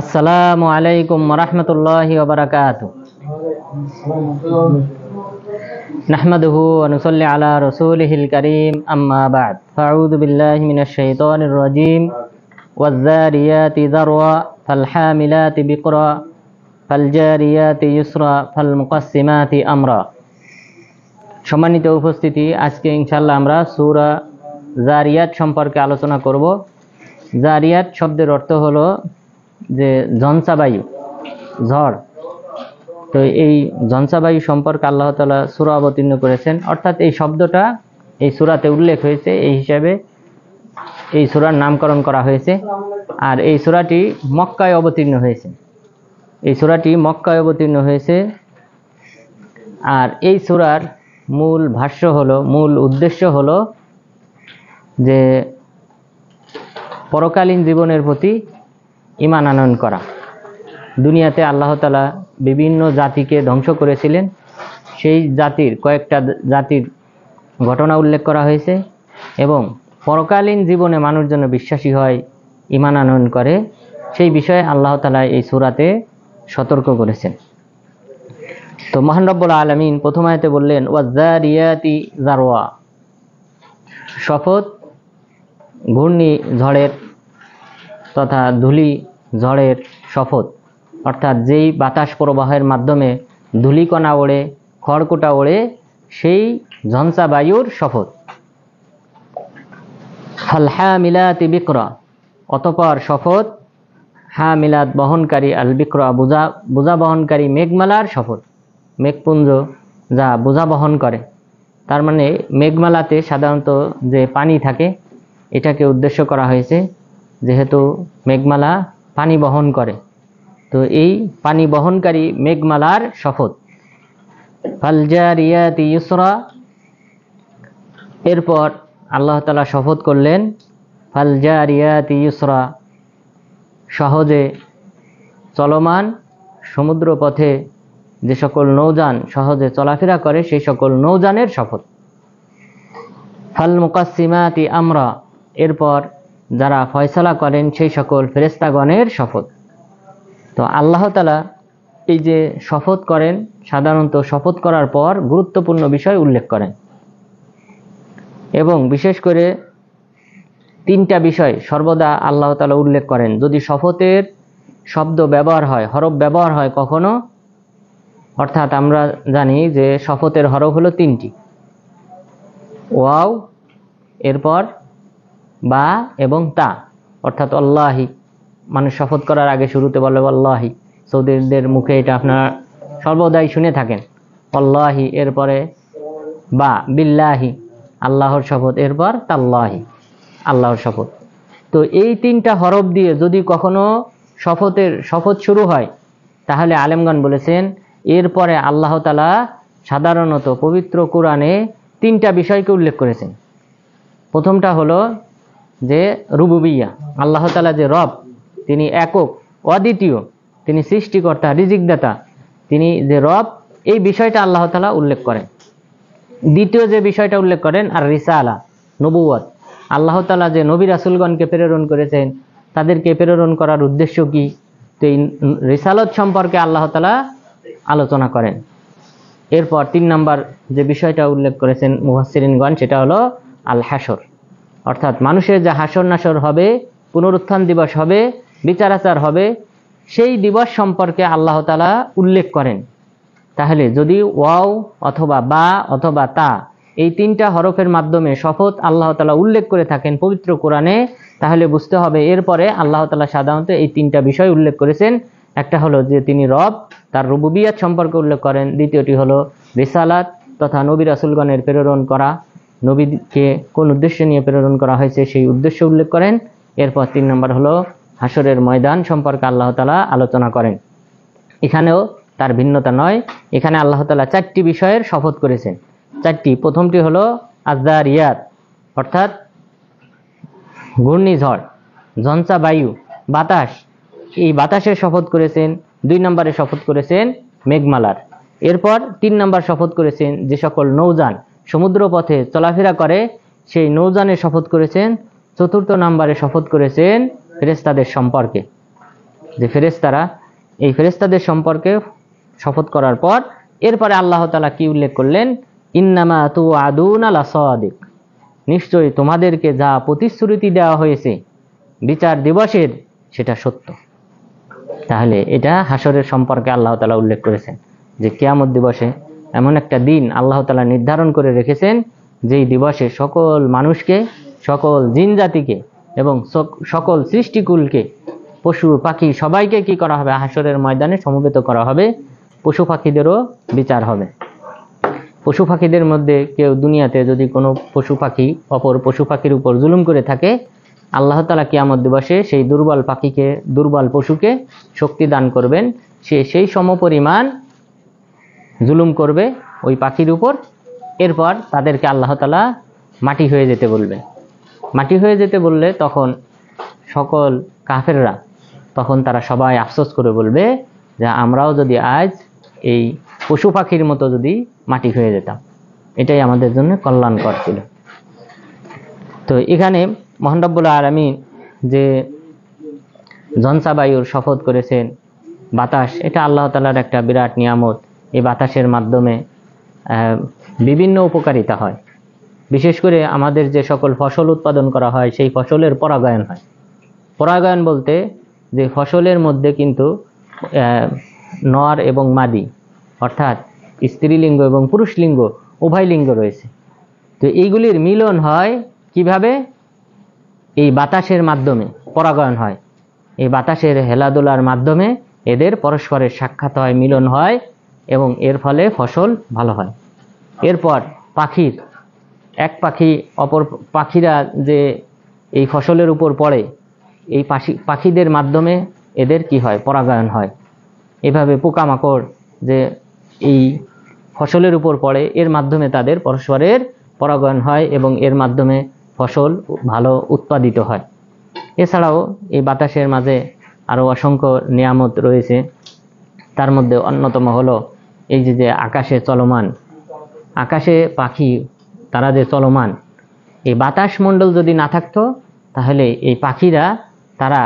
আসসালামু আলাইকুম ওয়া রাহমাতুল্লাহি ওয়া বারাকাতুহু। নাহমাদুহু ওয়া নুসাল্লি আলা রাসূলিহিল কারীম, আম্মা বা'দ। আউযু বিল্লাহি মিনাশ শাইতানির রাজীম। ওয়াজ-যারিয়াতি যারওয়া ফাল-হামিলাতি বিকরা ফাল-জারিয়াতি ইসরা ফাল-মুকাসসিমাতি আমরা। সম্মানিত উপস্থিতি, আজকে ইনশাআল্লাহ আমরা সূরা জারিয়াত সম্পর্কে আলোচনা করব। জারিয়াত শব্দের অর্থ হলো যে ঝঞ্ঝাবায়ু, ঝড়। তো এই ঝঞ্ঝাবায়ু সম্পর্কে আল্লাহ তাআলা সূরা অবতীর্ণ করেছেন, অর্থাৎ এই শব্দটা এই সূরাতে উল্লেখ হয়েছে, এই হিসাবে এই সূরার নামকরণ করা হয়েছে। আর এই সূরাটি মক্কায় অবতীর্ণ হয়েছে, এই সূরাটি মক্কায় অবতীর্ণ হয়েছে। আর এই সূরার মূল ভাষ্য হলো, মূল উদ্দেশ্য হলো যে পরকালীন জীবনের প্রতি ঈমান আনয়ন করা। দুনিয়াতে আল্লাহ তাআলা বিভিন্ন জাতিকে ধ্বংস করেছিলেন, সেই জাতির কয়েকটা জাতির ঘটনা উল্লেখ করা হয়েছে এবং পরকালীন জীবনে মানুষ যেন বিশ্বাসী হয়, ঈমান আনয়ন করে, সেই বিষয়ে আল্লাহ তাআলা এই সূরাতে সতর্ক করেছেন। তো মহান রব্বুল আলামিন প্রথম আয়াতে বললেন ওয়াজ-যারিয়াতি যারওয়া, শপথ ঘূর্ণিঝড়ের তথা ধূলি ঝড়ের শপথ, অর্থাৎ যেই বাতাস প্রবাহের মাধ্যমে ধূলিকণা ওড়ে, খড়কুটা ওড়ে, সেই ঝঞ্ঝা বায়ুর শপথ। ফাল-হামিলাতি বিকরা, অতঃপর শপথ হামিলাত বহনকারী, আল বিকরা বোঝা বহনকারী মেঘমালার শপথ। মেঘপুঞ্জ যা বোঝা বহন করে, তার মানে মেঘমালাতে সাধারণত যে পানি থাকে এটাকে উদ্দেশ্য করা হয়েছে, যেহেতু মেঘমালা পানি বহন করে। তো এই পানি বহনকারী মেঘমালার শপথ। ফাল-জারিয়াতি ইসরা, এরপর আল্লাহ তাআলা শপথ করলেন ফাল-জারিয়াতি ইসরা, সহজে চলমান সমুদ্র পথে যে সকল নৌযান সহজে চলাফেরা করে সেই সকল নৌযানের শপথ। ফাল-মুকাসসিমাতি আমরা, এরপর যারা ফয়সালা করেন সেই সকল ফেরেশতাগণের শপথ। তো আল্লাহ তাআলা এই যে শপথ করেন, সাধারণত শপথ করার পর গুরুত্বপূর্ণ বিষয় উল্লেখ করেন এবং বিশেষ করে তিনটা বিষয় সর্বদা আল্লাহ তাআলা উল্লেখ করেন। যদি শপথের শব্দ ব্যবহার হয়, হরফ ব্যবহার হয় কখনো, অর্থাৎ আমরা জানি যে শপথের হরফ হলো তিনটি, ওয়াও, এরপর বা এবং তা, অর্থাৎ আল্লাহি। মানুষ শপথ করার আগে শুরুতে বলে আল্লাহি, সৌদিদের মুখে এটা আপনারা সর্বদাই শুনে থাকেন, আল্লাহি, এরপরে বা বিল্লাহি, আল্লাহর শপথ, এরপর তাল্লাহি, আল্লাহর শপথ। তো এই তিনটা হরফ দিয়ে যদি কখনো শপথ শুরু হয়, তাহলে আলেমগণ বলেছেন এরপরে আল্লাহ তাআলা সাধারণত পবিত্র কোরআনে তিনটা বিষয়কে উল্লেখ করেছেন। প্রথমটা হলো যে রুবুবিয়্যা, আল্লাহ তাআলা যে রব, তিনি একক, অদ্বিতীয়, তিনি সৃষ্টিকর্তা, রিজিকদাতা, তিনি যে রব, এই বিষয়টা আল্লাহ তাআলা উল্লেখ করেন। দ্বিতীয় যে বিষয়টা উল্লেখ করেন আর রিসালা, নবুয়ত, আল্লাহ তাআলা যে নবী রাসূলগণকে প্রেরণ করেছেন, তাদেরকে প্রেরণ করার উদ্দেশ্য কি, তো এই রিসালত সম্পর্কে আল্লাহ তাআলা আলোচনা করেন। এরপর 3 নম্বর যে বিষয়টা উল্লেখ করেছেন মুফাসসিরিনগণ, সেটা হলো আল হাসর, অর্থাৎ মানুষের যে হাসর নাসর হবে, পুনরুত্থান দিবস হবে, বিচার আচার হবে, সেই দিবস সম্পর্কে আল্লাহ তাআলা উল্লেখ করেন। তাহলে যদি ওয়াও অথবা বা অথবা তা, এই তিনটা হরফের মাধ্যমে শপথ আল্লাহ তাআলা উল্লেখ করে থাকেন পবিত্র কোরআনে, তাহলে বুঝতে হবে এরপরে আল্লাহ তাআলা সাধারণত এই তিনটা বিষয় উল্লেখ করেছেন। একটা হলো যে তিনি রব, তার রুবুবিয়ত সম্পর্কে উল্লেখ করেন। দ্বিতীয়টি হলো রিসালাত তথা নবী রাসূলগণের প্রেরণ করা, নবীকে কোন উদ্দেশ্যে নিয়ে প্রেরণ করা হয়েছে সেই উদ্দেশ্য উল্লেখ করেন। এরপর 3 নম্বর হলো হাসরের ময়দান সম্পর্কে আল্লাহ তাআলা আলোচনা করেন। এখানেও তার ভিন্নতা নয়, এখানে আল্লাহ তাআলা 4টি বিষয়ের শপথ করেছেন। 4টি, প্রথমটি হলো আজ-যারিয়াত, অর্থাৎ ঘূর্ণিঝড়, ঝঞ্ঝা বায়ু, বাতাস, এই বাতাসের শপথ করেছেন। 2 নম্বরে শপথ করেছেন মেঘমালার। এরপর 3 নম্বর শপথ করেছেন যে সকল নৌযান সমুদ্র পথে চলাফেরা করে, সেই নৌযানের শপথ করেছেন। 4র্থ নম্বরে শপথ করেছেন ফেরেশতাদের সম্পর্কে। যে ফেরেশতারা, এই ফেরেশতাদের সম্পর্কে শপথ করার পর এরপরে আল্লাহ তাআলা কি উল্লেখ করলেন, ইন্নামা তুআদুনা লাসাদিক, নিশ্চয়ই তোমাদেরকে যা প্রতিশ্রুতি দেওয়া হয়েছে বিচার দিবসের সেটা সত্য। তাহলে এটা হাসরের সম্পর্কে আল্লাহ তাআলা উল্লেখ করেছেন যে কিয়ামত দিবসে এমন একটা দিন আল্লাহ তাআলা নির্ধারণ করে রেখেছেন, যেই দিবসে সকল মানুষকে, সকল জিন জাতিকে এবং সকল সৃষ্টিকুলকে, পশু পাখি সবাইকে কি করা হবে, হাসরের ময়দানে সমবেত করা হবে। পশু পাখিদেরও বিচার হবে। পশু পাখিদের মধ্যে কেউ দুনিয়াতে যদি কোনো পশু পাখি অপর পশু পাখির উপর জুলুম করে থাকে, আল্লাহ তাআলা কিয়ামত দিবসে সেই দুর্বল পাখিকে, দুর্বল পশুকে শক্তি দান করবেন, সে সেই সমপরিমাণ জুলুম করবে ওই পাখির উপর। এরপর তাদেরকে আল্লাহ তাআলা মাটি হয়ে যেতে বলবে। মাটি হয়ে যেতে বললে তখন সকল কাফেররা, তখন তারা সবাই আফসোস করে বলবে যে আমরাও যদি আজ এই পশু পাখির মতো যদি মাটি হয়ে যেতাম, এটাই আমাদের জন্য কল্যাণকর ছিল। তো এখানে মহান রব্বুল আলামিন যে ঝঞ্ঝা বায়ুর শপথ করেছেন, বাতাস, এটা আল্লাহ তাআলার একটা বিরাট নিয়ামত। এই বাতাসের মাধ্যমে বিভিন্ন উপকারিতা হয়। বিশেষ করে আমাদের যে সকল ফসল উৎপাদন করা হয় সেই ফসলের পরাগায়ন হয়। পরাগায়ন বলতে যে ফসলের মধ্যে কিন্তু নর এবং মাদি, অর্থাৎ স্ত্রীলিঙ্গ এবং পুরুষ লিঙ্গ উভয় লিঙ্গ রয়েছে। তো এইগুলির মিলন হয় কিভাবে? এই বাতাসের মাধ্যমে পরাগায়ন হয়। এই বাতাসের হেলাদোলার মাধ্যমে এদের পরস্পরের সাক্ষাৎ হয়, মিলন হয় এবং এর ফলে ফসল ভালো হয়। এরপর পাখির, এক পাখি অপর পাখিরা যে এই ফসলের উপর পড়ে, এই পাখিদের মাধ্যমে এদের কি হয়, পরাগায়ন হয়। এভাবে পোকামাকড় যে এই ফসলের উপর পড়ে, এর মাধ্যমে তাদের পরস্পরের পরাগায়ন হয় এবং এর মাধ্যমে ফসল ভালো উৎপাদিত হয়। এছাড়াও এই বাতাসের মাঝে আরও অসংখ্য নিয়ামত রয়েছে। তার মধ্যে অন্যতম হলো এই যে আকাশে চলমান, আকাশে পাখি তারা যে চলমান, এই বাতাস মণ্ডল যদি না থাকতো তাহলে এই পাখিরা তারা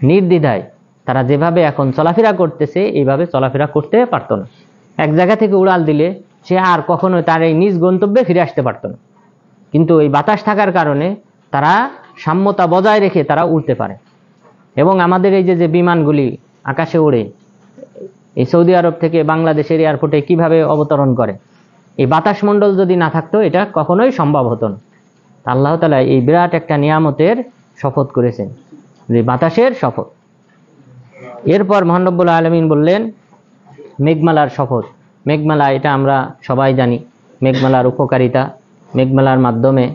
নির্দ্বিধায় তারা যেভাবে এখন চলাফেরা করতেছে এইভাবে চলাফেরা করতে পারতো না। এক জায়গা থেকে উড়াল দিলে সে আর কখনোই তার এই নিজ গন্তব্যে ফিরে আসতে পারতো না। কিন্তু এই বাতাস থাকার কারণে তারা সাম্যতা বজায় রেখে তারা উড়তে পারে। এবং আমাদের এই যে বিমানগুলি আকাশে ওড়ে, এই সৌদি আরব থেকে বাংলাদেশের এয়ারপোর্টে কিভাবে অবতরণ করে, এই বাতাস মণ্ডল যদি না থাকতো এটা কখনোই সম্ভব হতো না। আল্লাহ তাআলা এই বিরাট একটা নিয়ামতের শপথ করেছেন, যে বাতাসের শপথ। এরপর মহান রব্বুল আলামিন বললেন মেঘমালার শপথ। মেঘমালা এটা আমরা সবাই জানি, মেঘমালার উপকারিতা। মেঘমালার মাধ্যমে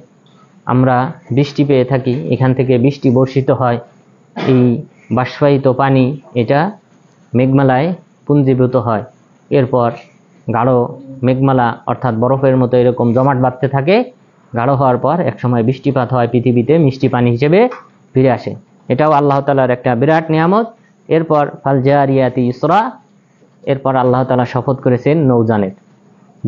আমরা বৃষ্টি পেয়ে থাকি, এখান থেকে বৃষ্টি বর্ষিত হয়। এই বাষ্পায়িত পানি এটা মেঘমালায় পুঞ্জীভূত হয়। এরপর গাঢ় মেঘমালা অর্থাৎ বরফের মতো এরকম জমাট বাঁধতে থাকে। গাঢ় হওয়ার পর একসময় বৃষ্টিপাত হয়, পৃথিবীতে মিষ্টি পানি হিসেবে ফিরে আসে। এটাও আল্লাহ তাআলার একটা বিরাট নিয়ামত। এরপর ফাল জারিয়াতি ইসরা, এরপর আল্লাহ তাআলা শপথ করেছেন নৌযানের,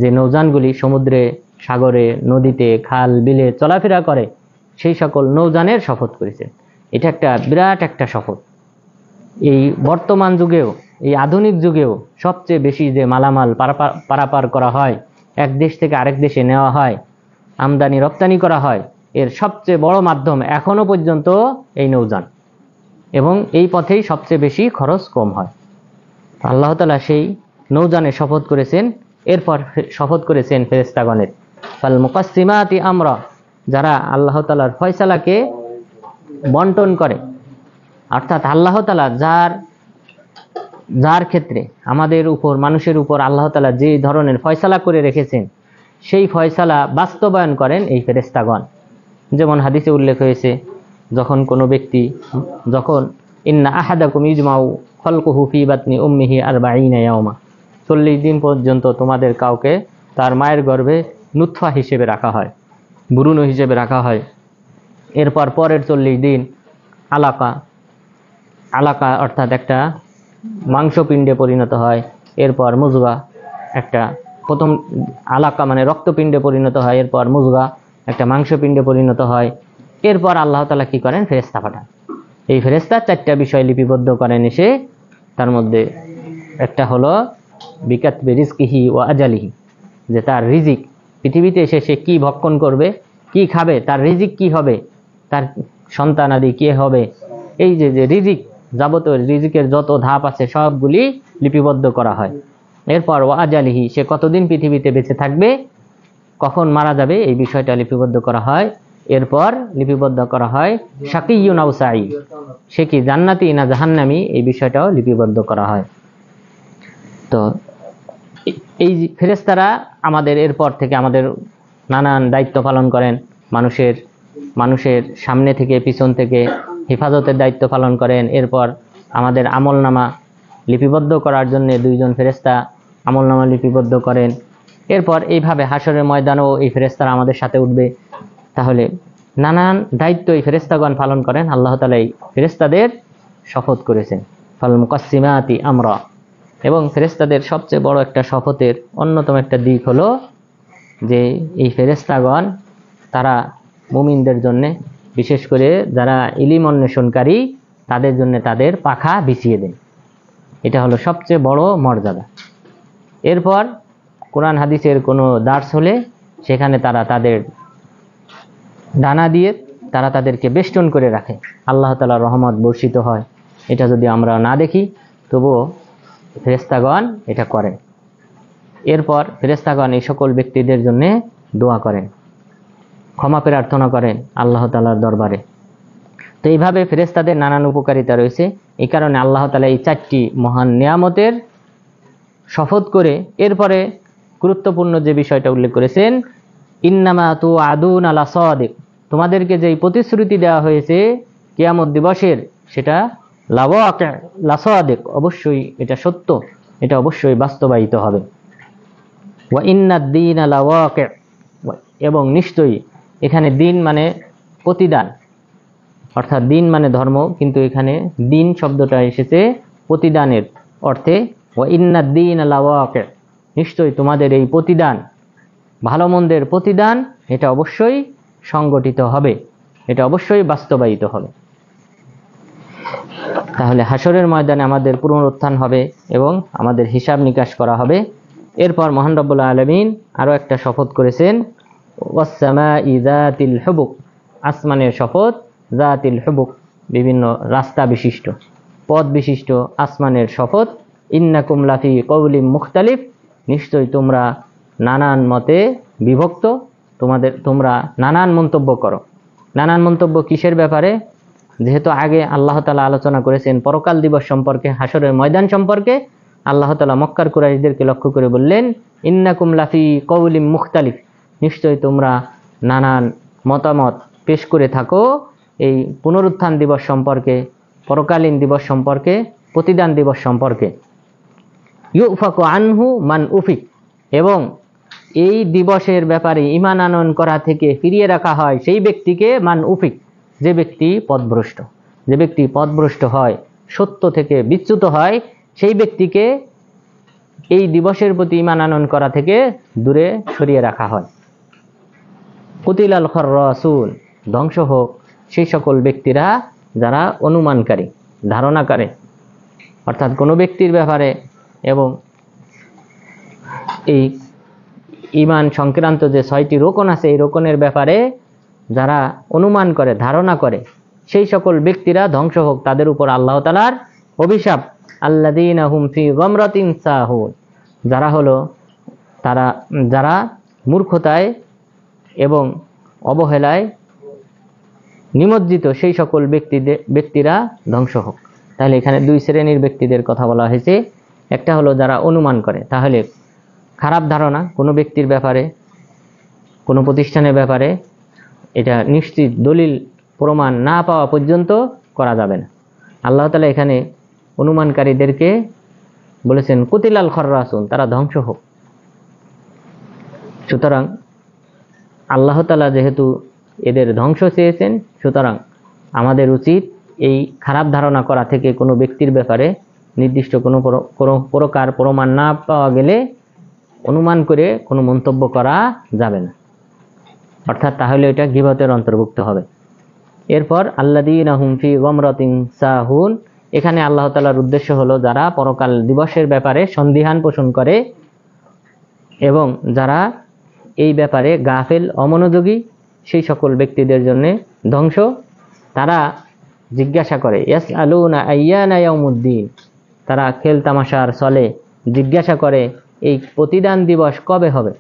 যে নৌযানগুলি সমুদ্রে, সাগরে, নদীতে, খাল বিলে চলাফেরা করে, সেই সকল নৌযানের শপথ করেছেন। এটা একটা বিরাট একটা শপথ। এই বর্তমান যুগেও, এই আধুনিক যুগেও সবচেয়ে বেশি যে মালামাল পারাপার করা হয়, এক দেশ থেকে আরেক দেশে নেওয়া হয়, আমদানি রপ্তানি করা হয়, এর সবচেয়ে বড় মাধ্যম এখনো পর্যন্ত এই নৌযান, এবং এই পথেই সবচেয়ে বেশি খরচ কম হয়। আল্লাহ তাআলা সেই নৌযানের শপথ করেছেন। এরপর শপথ করেছেন ফেরেশতাগণের, ফাল মুকাসসিমাতি আমরা, যারা আল্লাহ তাআলার ফয়সালাকে বন্টন করে। অর্থাৎ আল্লাহ তাআলা যার ক্ষেত্রে আমাদের উপর, মানুষের উপর আল্লাহ তাআলা যে ধরনের ফয়সালা করে রেখেছেন সেই ফয়সালা বাস্তবায়ন করেন এই ফেরেশতাগণ। যেমন হাদিসে উল্লেখ হয়েছে, যখন কোনো ব্যক্তি, যখন ইন্না আহাদাকুম ইজমাউ খলকুহু ফি বাতনি উম্মিহি 40 ইয়াওমা, 40 দিন পর্যন্ত তোমাদের কাউকে তার মায়ের গর্ভে নুতফা হিসেবে রাখা হয়, ভ্রূণ হিসেবে রাখা হয়। এরপর পরের 40 দিন আলাকা অর্থাৎ একটা মাংসপিণ্ডে পরিণত হয়। এরপর মুজগা, একটা প্রথম আলাকা মানে রক্তপিণ্ডে পরিণত হয়। এরপর মুজগা একটা মাংসপিণ্ডে পরিণত হয়। এরপর আল্লাহ তাআলা কি করেন, ফেরেশতা পাঠান। এই ফেরেশতা 4টা বিষয় লিপিবদ্ধ করেন এসে। তার মধ্যে একটা হলো বিকাতবি রিজকিহি ওয়া আজালিহি, যে তার রিজিক পৃথিবীতে এসে সে কি ভক্ষণ করবে, কি খাবে, তার রিজিক কি হবে, তার সন্তান আদি কি হবে, এই যে রিজিক, যাবতীয় রিজিকের যত ধাপ আছে সবগুলি লিপিবদ্ধ করা হয়। এরপর ওয়া আজালিহি, সে কতদিন পৃথিবীতে বেঁচে থাকবে, কখন মারা যাবে, এই বিষয়টা লিপিবদ্ধ করা হয়। এরপর লিপিবদ্ধ করা হয় শাকিয়্যুন আও সাঈদ, সে কি জান্নাতি না জাহান্নামী, এই বিষয়টাও লিপিবদ্ধ করা হয়। তো এই ফেরেশতারা আমাদের এরপর থেকে আমাদের নানান দায়িত্ব পালন করেন। মানুষের সামনে থেকে পিছন থেকে হেফাজতের দায়িত্ব পালন করেন। এরপর আমাদের আমলনামা লিপিবদ্ধ করার জন্য 2 জন ফেরেশতা আমলনামা লিপিবদ্ধ করেন। এরপর এইভাবে হাসরের ময়দানেও এই ফেরেশতারা আমাদের সাথে উঠবে। তাহলে নানান দায়িত্ব এই ফেরেশতাগণ পালন করেন। আল্লাহ তাআলা এই ফেরেশতাদের শপথ করেছেন ফাল মুকাসসিমাতি আমরা। এবং ফেরেশতাদের সবচেয়ে বড় একটা শপথের অন্যতম একটা দিক হলো যে এই ফেরেশতাগণ তারা মুমিনদের জন্য, বিশেষ করে যারা ইলম অন্বেষণকারী, তাদের জন্য তাদের পাখা বিছিয়ে দেন। এটা হলো সবচেয়ে বড় মর্যাদা। এরপর কোরআন হাদিসের কোনো দার্স হলে সেখানে তারা তাদের ডানা দিয়ে তারা তাদেরকে বেষ্টন করে রাখে, আল্লাহ তাআলার রহমত বর্ষিত হয়। এটা যদি আমরা না দেখি তবুও ফেরেশতাগণ এটা করেন। এরপর ফেরেশতাগণ এই সকল ব্যক্তিদের জন্য দোয়া করেন, ক্ষমা প্রার্থনা করেন আল্লাহ তাআলার দরবারে। তো এইভাবে ফেরেশতাদের নানান উপকারিতা রয়েছে। এই কারণে আল্লাহ তাআলা এই 4টি মহান নিয়ামতের শপথ করে এরপরে গুরুত্বপূর্ণ যে বিষয়টা উল্লেখ করেছেন, ইন্নামা তুআদুনা লাসাদিক, তোমাদেরকে যেই প্রতিশ্রুতি দেওয়া হয়েছে কিয়ামত দিবসের, সেটা লাসাদিক, অবশ্যই এটা সত্য, এটা অবশ্যই বাস্তবায়িত হবে। ওয়া ইন্নাদ-দীনা লাওয়াকি', এবং নিশ্চয়ই, এখানে দিন মানে প্রতিদান, অর্থাৎ দিন মানে ধর্ম, কিন্তু এখানে দিন শব্দটা এসেছে প্রতিদানের অর্থে। ওয়া ইন্নাদ-দীনা লাওয়াকি', নিশ্চয়ই তোমাদের এই প্রতিদান, ভালো মন্দের প্রতিদান, এটা অবশ্যই সংগঠিত হবে, এটা অবশ্যই বাস্তবায়িত হবে। তাহলে হাসরের ময়দানে আমাদের পুনরুত্থান হবে এবং আমাদের হিসাব নিকাশ করা হবে। এরপর মহান রব্বুল আলামিন আরো একটা শপথ করেছেন, ওয়াস-সামাই যাতিল হুবুক, আসমানের শপথ, যাতিল হুবুক, বিভিন্ন রাস্তা বিশিষ্ট, পথ বিশিষ্ট আসমানের শপথ। ইন্নাকুম লাফি কওলিম মুখতালিফ, নিশ্চয়ই তোমরা নানান মতে বিভক্ত, তোমরা নানান মন্তব্য করো। নানান মন্তব্য কিসের ব্যাপারে? যেহেতু আগে আল্লাহ তাআলা আলোচনা করেছেন পরকাল দিবস সম্পর্কে, হাসরের ময়দান সম্পর্কে, আল্লাহ তাআলা মক্কার কুরাইশদেরকে লক্ষ্য করে বললেন, ইন্নাকুম লাফি কওলিম মুখতালিফ, নিশ্চয়ই তোমরা নানান মতামত পেশ করে থাকো এই পুনরুত্থান দিবস সম্পর্কে, পরকালীন দিবস সম্পর্কে, প্রতিদান দিবস সম্পর্কে। ইউফাকু আনহু মান উফিক, এবং এই দিবসের ব্যাপারে ঈমান আনয়ন করা থেকে ফিরিয়ে রাখা হয় সেই ব্যক্তিকে, মান উফিক, যে ব্যক্তি পথভ্রষ্ট, যে ব্যক্তি পথভ্রষ্ট হয়, সত্য থেকে বিচ্যুত হয়, সেই ব্যক্তিকে এই দিবসের প্রতি ঈমান আনয়ন করা থেকে দূরে সরিয়ে রাখা হয়। কুতিলাল খাররাসুন, ধ্বংস হোক সেই সকল ব্যক্তিরা যারা অনুমানকারী, ধারণা করে, অর্থাৎ কোনো ব্যক্তির ব্যাপারে এবং এই ঈমান সংক্রান্ত যে 6টি রোকন আছে, এই রোকনের ব্যাপারে যারা অনুমান করে, ধারণা করে, সেই সকল ব্যক্তিরা ধ্বংস হোক, তাদের উপর আল্লাহ তাআলার অভিশাপ। আল্লাযীনা হুম ফি গামরাতিন সাহুন, যারা মূর্খতায় এবং অবহেলায় নিমজ্জিত, সেই সকল ব্যক্তিরা ধ্বংস হোক। তাহলে এখানে 2 শ্রেণীর ব্যক্তিদের কথা বলা হয়েছে। একটা হলো যারা অনুমান করে, তাহলে খারাপ ধারণা কোনো ব্যক্তির ব্যাপারে, কোনো প্রতিষ্ঠানের ব্যাপারে, এটা নিশ্চিত দলিল প্রমাণ না পাওয়া পর্যন্ত করা যাবে না। আল্লাহ তাআলা এখানে অনুমানকারীদেরকে বলেছেন কুতিলাল খাররাসুন, তারা ধ্বংস হোক। সুতরাং আল্লাহ তাআলা যেহেতু এদের ধ্বংস চেয়েছেন, সুতরাং আমাদের উচিত এই খারাপ ধারণা করা থেকে কোনো ব্যক্তির ব্যাপারে নির্দিষ্ট কোনো প্রকার প্রমাণ না পাওয়া গেলে অনুমান করে কোনো মন্তব্য করা যাবে না, অর্থাৎ তাহলে এটা গীবতের অন্তর্ভুক্ত হবে। এরপর আল্লাযীনা হুম ফি গামরাতিন সাহুন, এখানে আল্লাহ তাআলার উদ্দেশ্য হলো যারা পরকাল দিবসের ব্যাপারে সন্দিহান পোষণ করে এবং যারা এই ব্যাপারে গাফেল অমনোযোগী, সেই সকল ব্যক্তিদের জন্য ধ্বংস। তারা জিজ্ঞাসা করে ইয়াসআলুনা আইয়ানা ইয়াউমুদ্দিন, তারা খেল তামাশার ছলে জিজ্ঞাসা করে এই প্রতিদান দিবস কবে হবে।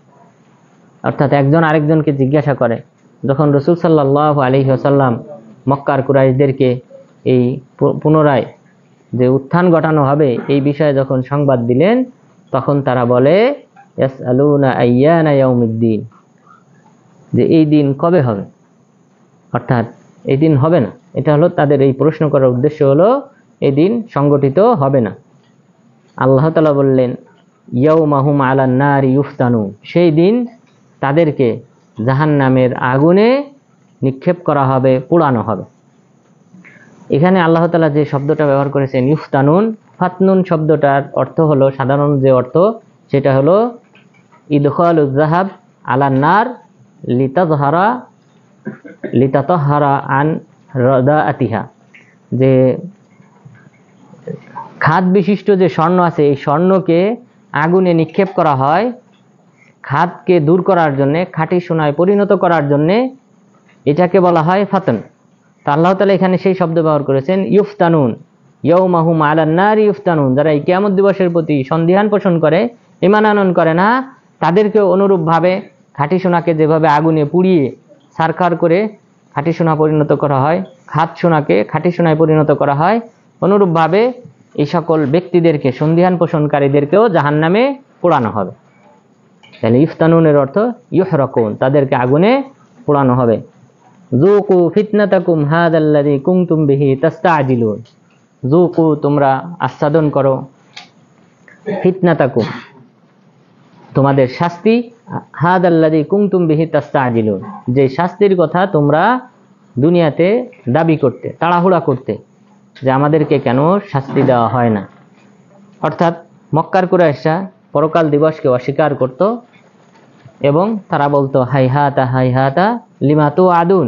অর্থাৎ একজন আরেকজনকে জিজ্ঞাসা করে। যখন রাসূল সাল্লাল্লাহু আলাইহি ওয়াসাল্লাম মক্কার কুরাইশদেরকে এই পুনরায় যে উত্থান ঘটানো হবে এই বিষয়ে যখন সংবাদ দিলেন, তখন তারা বলে ইয়াসআলুনা আইয়ানা ইয়াউমুদ্দিন, যে এই দিন কবে হবে, অর্থাৎ এই দিন হবে না। এটা হলো তাদের এই প্রশ্ন করার উদ্দেশ্য হলো এই দিন সংগঠিত হবে না। আল্লাহ তাআলা বললেন ইয়াউমা হুম আলান নারি ইউফতানুন, সেই দিন তাদেরকে জাহান্নামের আগুনে নিক্ষেপ করা হবে, পোড়ানো হবে। এখানে আল্লাহ তাআলা যে শব্দটা ব্যবহার করেছেন ইউফতানুন, ফাতনুন শব্দটার অর্থ হলো, সাধারণ যে অর্থ সেটা হলো ইদখালুজ যাহাব আলান নার লিতাতাহহারা আন রাদাআতিহা, যে খাদ বিশিষ্ট যে স্বর্ণ আছে এই স্বর্ণকে আগুনে নিক্ষেপ করা হয় খাদকে দূর করার জন্য, খাঁটি সোনায় পরিণত করার জন্য, এটাকে বলা হয় ফাতন। তো আল্লাহ তাআলা এখানে সেই শব্দ ব্যবহার করেছেন ইউফতানুন, ইয়াউমা হুম আলান নারি ইউফতানুন। যারা এই কিয়ামত দিবসের প্রতি সন্দিহান পোষণ করে, ঈমান আনয়ন করে না, তাদেরকে অনুরূপভাবে খাঁটি সোনাকে যেভাবে আগুনে পুড়িয়ে সারখার করে খাঁটি সোনা পরিণত করা হয়, খাদ সোনাকে খাঁটি সোনায় পরিণত করা হয়, অনুরূপভাবে এই সকল ব্যক্তিদেরকে, সন্দিহান পোষণকারীদেরকেও জাহান্নামে পোড়ানো হবে। তাহলে ইফতানুনের অর্থ ইউহরাকুন, তাদেরকে আগুনে পোড়ানো হবে। যুকু ফিতনাতাকুম হাযাল্লাযী কুনতুম বিহি তাস্তাজিলুন, যুকু তোমরা আস্বাদন করো, ফিতনাতাকুম তোমাদের শাস্তি, হাযাল্লাযী কুনতুম বিহি তাস্তাজিলুন যে শাস্তির কথা তোমরা দুনিয়াতে দাবি করতে, তাড়াহুড়া করতে, যে আমাদেরকে কেন শাস্তি দেওয়া হয় না। অর্থাৎ মক্কার কুরাইশরা পরকাল দিবসকে অস্বীকার করত এবং তারা বলতো হাইহাতা হাইহাতা লিমা তুআদুন,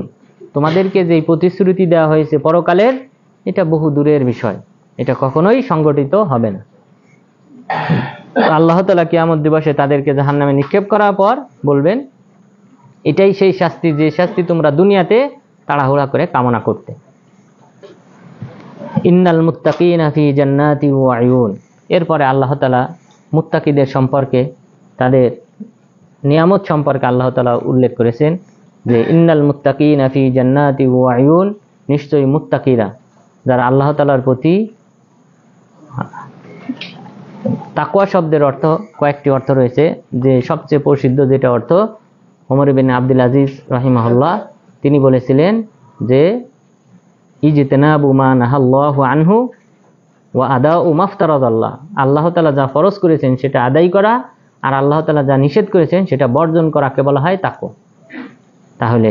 তোমাদেরকে যে প্রতিশ্রুতি দেওয়া হয়েছে পরকালের, এটা বহু দূরের বিষয়, এটা কখনোই সংগঠিত হবে না। আল্লাহ তাআলা কিয়ামত দিবসে তাদেরকে জাহান্নামে নিক্ষেপ করার পর বলবেন এটাই সেই শাস্তি, যে শাস্তি তোমরা দুনিয়াতে তাড়াহুড়া করে কামনা করতে। ইন্নাল মুত্তাকিনা ফি জান্নাতি ওয়া আয়ুন, এরপরে আল্লাহ তাআলা মুত্তাকিদের সম্পর্কে, তাদের নিয়ামত সম্পর্কে আল্লাহ তাআলা উল্লেখ করেছেন যে ইন্নাল মুত্তাকিনা ফি জান্নাতি ওয়া আয়ুন, নিশ্চয়ই মুত্তাকিরা যারা আল্লাহ তাআলার প্রতি, তাকওয়া শব্দের অর্থ কয়েকটি অর্থ রয়েছে, যে সবচেয়ে প্রসিদ্ধ যেটা অর্থ ওমর ইবনে আব্দুল আজিজ রাহিমাহুল্লাহ তিনি বলেছিলেন যে ইজতিনাবু মা নাহাল্লাহু আনহু ওয়া আদাউ মাফতারাদাল্লাহ, আল্লাহ তাআলা যা ফরজ করেছেন সেটা আদায় করা, আর আল্লাহ তাআলা যা নিষেধ করেছেন সেটা বর্জন করাকে বলা হয় তাকওয়া। তাহলে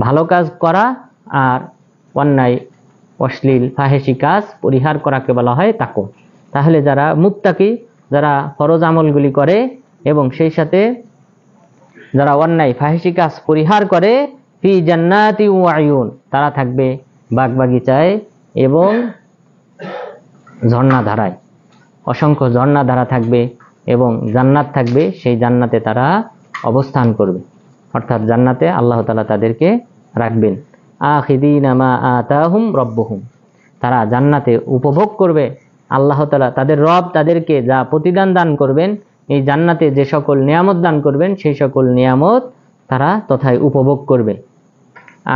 ভালো কাজ করা আর অন্যায় অশ্লীল ফাহেসি কাজ পরিহার করাকে বলা হয় তাকওয়া। তাহলে যারা মুত্তাকি, যারা ফরজ আমলগুলি করে এবং সেই সাথে যারা অন্যায় ফাহেসি কাজ পরিহার করে, ফি জান্নাতি ওয়া আয়ুন, তারা থাকবে বাগবাগিচায় এবং ঝর্ণাধারায়, অসংখ্য ঝর্ণাধারা থাকবে এবং জান্নাত থাকবে, সেই জান্নাতে তারা অবস্থান করবে। অর্থাৎ জান্নাতে আল্লাহ তাআলা তাদেরকে রাখবেন। আখিদিনা মা আতাহুম রব্বুহুম, তারা জান্নাতে উপভোগ করবে, আল্লাহ তাআলা তাদের রব তাদেরকে যা প্রতিদান দান করবেন, এই জান্নাতে যে সকল নিয়ামত দান করবেন সেই সকল নিয়ামত তারা তথায় উপভোগ করবে।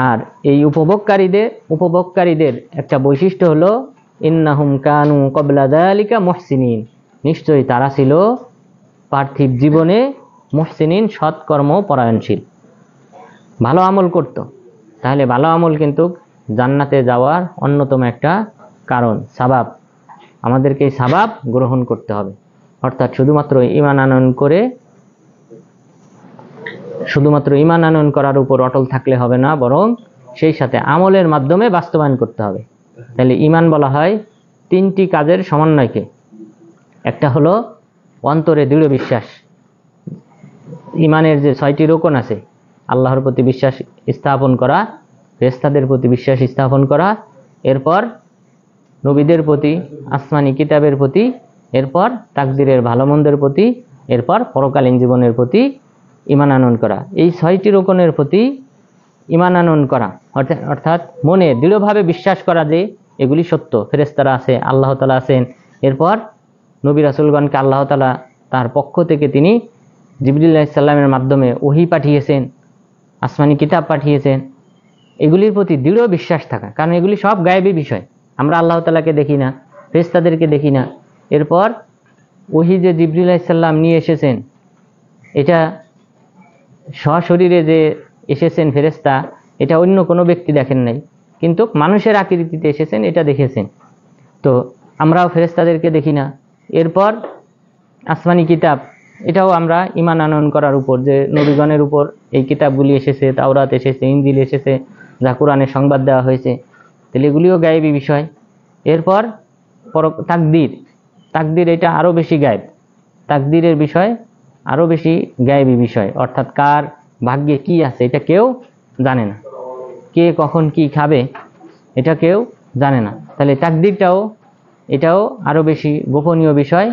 আর এই উপভোগকারীদের একটা বৈশিষ্ট্য হলো ইন্নাহুম কানু ক্বাবলা যালিকা মুহসিনিন, নিশ্চয়ই তারা ছিল পার্থিব জীবনে মুহসিনিন, সৎকর্ম পরায়ণশীল, ভালো আমল করত। তাহলে ভালো আমল কিন্তু জান্নাতে যাওয়ার অন্যতম একটা কারণ, সাবাব। আমাদেরকে এই সাবাব গ্রহণ করতে হবে। অর্থাৎ শুধুমাত্র ঈমান আনয়ন করার উপর অটল থাকলে হবে না, বরং সেই সাথে আমলের মাধ্যমে বাস্তবায়ন করতে হবে। তাহলে ঈমান বলা হয় তিনটি কাজের সমন্বয়কে। একটা হলো অন্তরে দৃঢ় বিশ্বাস, ঈমানের যে 6টি রোকন আছে, আল্লাহর প্রতি বিশ্বাস স্থাপন করা, ফেরেশতাদের প্রতি বিশ্বাস স্থাপন করা, এরপর নবীদের প্রতি, আসমানি কিতাবের প্রতি, এরপর তাকদীরের ভালো মন্দের প্রতি, এরপর পরকালীন জীবনের প্রতি ঈমান আনয়ন করা। এই 6টি রকমের প্রতি ঈমান আনয়ন করা অর্থাৎ মনে দৃঢ়ভাবে বিশ্বাস করা যে এগুলি সত্য, ফেরেশতারা আছে, আল্লাহ তাআলা আছেন, এরপর নবী রাসূলগণকে আল্লাহ তাআলা তার পক্ষ থেকে তিনি জিবরিল আলাইহিস সালামের মাধ্যমে ওহী পাঠিয়েছেন, আসমানি কিতাব পাঠিয়েছেন, এগুলির প্রতি দৃঢ় বিশ্বাস থাকা। কারণ এগুলি সব গায়েবী বিষয়, আমরা আল্লাহ তাআলাকে দেখি না, ফেরেশতাদেরকে দেখি না। এরপর ওহী যে জিবরিল আলাইহিস সালাম নিয়ে এসেছেন, এটা সশরীরে যে এসেছেন ফেরেশতা, এটা অন্য কোনো ব্যক্তি দেখেন নাই, কিন্তু মানুষের আকৃতিতে এসেছেন এটা দেখেছেন। তো আমরাও ফেরেশতাদেরকে দেখি না। এরপর আসমানি কিতাব, এটাও আমরা ঈমান আনয়ন করার উপর যে নবীগণের উপর এই কিতাবগুলি এসেছে, তাওরাত এসেছে, ইনজিল এসেছে, যা কোরআনে সংবাদ দেওয়া হয়েছে, তাহলে এগুলিও গায়েবী বিষয়। এরপর তাকদীর এটা আরও বেশি গায়েব, তাকদীরের বিষয় আরও বেশি গায়েবী বিষয়, অর্থাৎ কার ভাগ্যে কি আছে এটা কেউ জানে না, কে কখন কি খাবে এটা কেউ জানে না, তাহলে তাকদীরটাও এটাও আরও বেশি গোপনীয় বিষয়।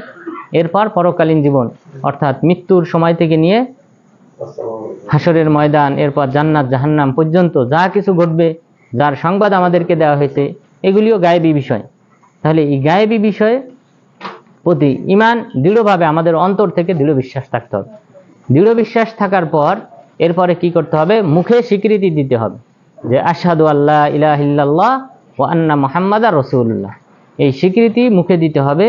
এরপর পরকালীন জীবন, অর্থাৎ মৃত্যুর সময় থেকে নিয়ে হাসরের ময়দান, এরপর জান্নাত জাহান্নাম পর্যন্ত যা কিছু ঘটবে, যার সংবাদ আমাদেরকে দেওয়া হয়েছে, এগুলিও গায়েবী বিষয়। তাহলে এই গায়েবী বিষয়ে প্রতি ঈমান দৃঢ়ভাবে আমাদের অন্তর থেকে দৃঢ় বিশ্বাস থাকতে হবে। দৃঢ় বিশ্বাস থাকার পর এরপরে কি করতে হবে? মুখে স্বীকৃতি দিতে হবে যে আশহাদু আল্লা ইলাহা ইল্লাল্লাহ ওয়া আন্না মুহাম্মাদার রাসূলুল্লাহ, এই স্বীকৃতি মুখে দিতে হবে।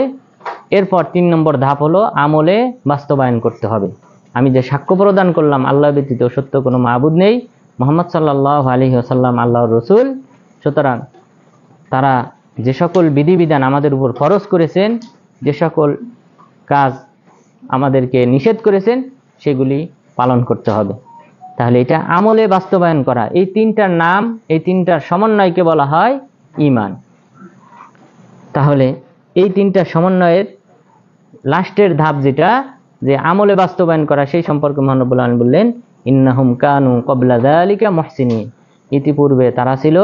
এরপর 3 নম্বর ধাপ হলো আমলে বাস্তবায়ন করতে হবে। আমি যে সাক্ষ্য প্রদান করলাম আল্লাহ ব্যতীত সত্য কোনো মাবুদ নেই, মুহাম্মদ সাল্লাল্লাহু আলাইহি ওয়াসাল্লাম আল্লাহর রাসূল, সুতরাং তারা যে সকল বিধিবিধান আমাদের উপর ফরজ করেছেন, যে সকল কাজ আমাদেরকে নিষেধ করেছেন, সেগুলি পালন করতে হবে। তাহলে এটা আমলে বাস্তবায়ন করা, এই 3টার নাম, এই 3টার সমন্বয়কে বলা হয় ঈমান। তাহলে এই 3টা সমন্বয়ের লাস্টের ধাপ যেটা, যে আমলে বাস্তবায়ন করা, সেই সম্পর্কে মহান রব্বুল আলামিন বললেন ইন্নাহুম কানু ক্বাবলা যালিকা মুহসিনিন, ইতিপূর্বে তারা ছিল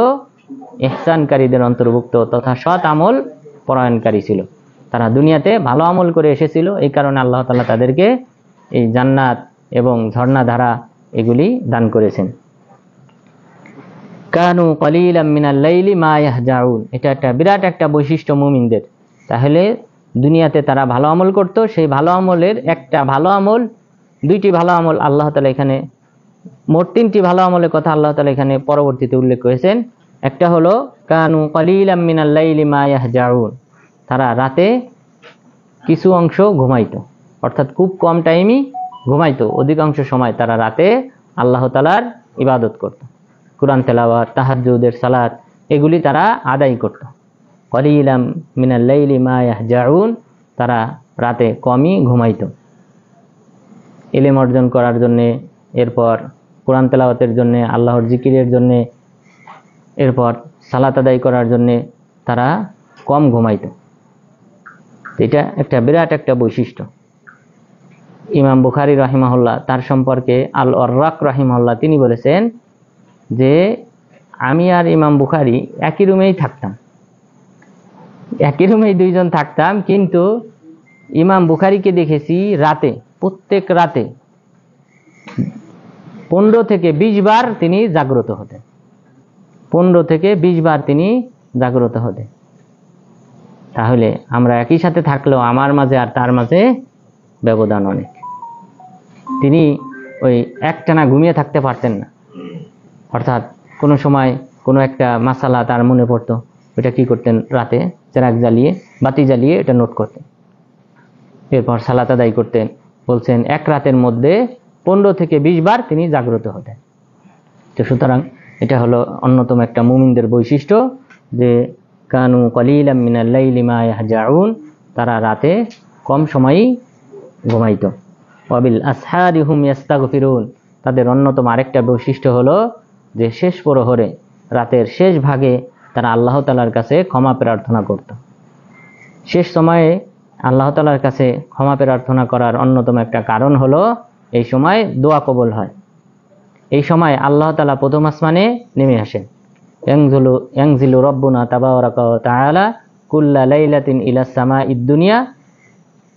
ইহসানকারীদের অন্তর্ভুক্ত তথা সৎ আমল পরায়ণকারী ছিল। তারা দুনিয়াতে ভালো আমল করে এসেছিল, এই কারণে আল্লাহ তাআলা তাদেরকে এই জান্নাত এবং ঝর্ণাধারা এগুলি দান করেছেন। কানু কলিলাম মিনাল লাইলি মা ইয়াহজাউন, এটা একটা বিরাট একটা বৈশিষ্ট্য মুমিনদের। তাহলে দুনিয়াতে তারা ভালো আমল করত, সেই ভালো আমলের একটা ভালো আমল, 2টি ভালো আমল আল্লাহ তাআলা এখানে, মোট 3টি ভালো আমলের কথা আল্লাহ তাআলা এখানে পরবর্তীতে উল্লেখ করেছেন। একটা হলো কানু কলিলাম মিনাল লাইলি মা ইয়াহজাউন, তারা রাতে কিছু অংশ ঘুমাইতো, অর্থাৎ খুব কম টাইমই ঘুমাইতো, অধিকাংশ সময় তারা রাতে আল্লাহ তাআলার ইবাদত করত, কুরআন তেলাওয়াত, তাহাজ্জুদের সালাত, এগুলি তারা আদায় করত। কলিলাম মিনাল লাইলি মা ইয়াহজাউন, তারা রাতে কমই ঘুমাইতো ইলম অর্জন করার জন্যে, এরপর কুরআন তেলাওয়াতের জন্যে, আল্লাহর জিকিরের জন্যে, এরপর সালাত আদায় করার জন্যে তারা কম ঘুমাইতো। এটা একটা বিরাট একটা বৈশিষ্ট্য। ইমাম বুখারী রাহিমাহুল্লাহ তার সম্পর্কে আল ওয়াররাক রাহিমাহুল্লাহ তিনি বলেছেন যে আমি আর ইমাম বুখারী একই রুমেই থাকতাম, একই রুমেই 2 জন থাকতাম, কিন্তু ইমাম বুখারীকে দেখেছি রাতে, প্রত্যেক রাতে 15 থেকে 20 বার তিনি জাগ্রত হতেন, 15 থেকে 20 বার তিনি জাগ্রত হতেন। তাহলে আমরা একই সাথে থাকলেও আমার মাঝে আর তার মাঝে ব্যবধান অনেক। তিনি ওই একটানা ঘুমিয়ে থাকতে পারতেন না, অর্থাৎ কোনো সময় কোনো একটা মাসালা তার মনে পড়তো, ওটা কি করতেন, রাতে চেরাগ জ্বালিয়ে, বাতি জ্বালিয়ে এটা নোট করতেন, এরপর সালাত আদায় করতেন। বলছেন এক রাতের মধ্যে 15 থেকে 20 বার তিনি জাগ্রত হতেন। তো সুতরাং এটা হলো অন্যতম একটা মুমিনদের বৈশিষ্ট্য যে কানু কলিলাম মিনাল লাইলি মা ইয়াহজাউন, তারা রাতে কম সময়ই ঘুমাইতো। ওয়াবিল আসহারি হুম ইস্তাগফিরুন, তাদের অন্যতম আরেকটা বৈশিষ্ট্য হলো যে শেষ প্রহরে, রাতের শেষ ভাগে তারা আল্লাহ তাআলার কাছে ক্ষমা প্রার্থনা করত। শেষ সময়ে আল্লাহ তাআলার কাছে ক্ষমা প্রার্থনা করার অন্যতম একটা কারণ হলো এই সময় দোয়া কবুল হয়, এই সময় আল্লাহ তাআলা প্রথম আসমানে নেমে আসেন, ইয়ানজিলু রাব্বুনা তাবারাকা ওয়া তাআলা কুল্লা লাইলাতিন ইলাস সামাঈদ দুনিয়া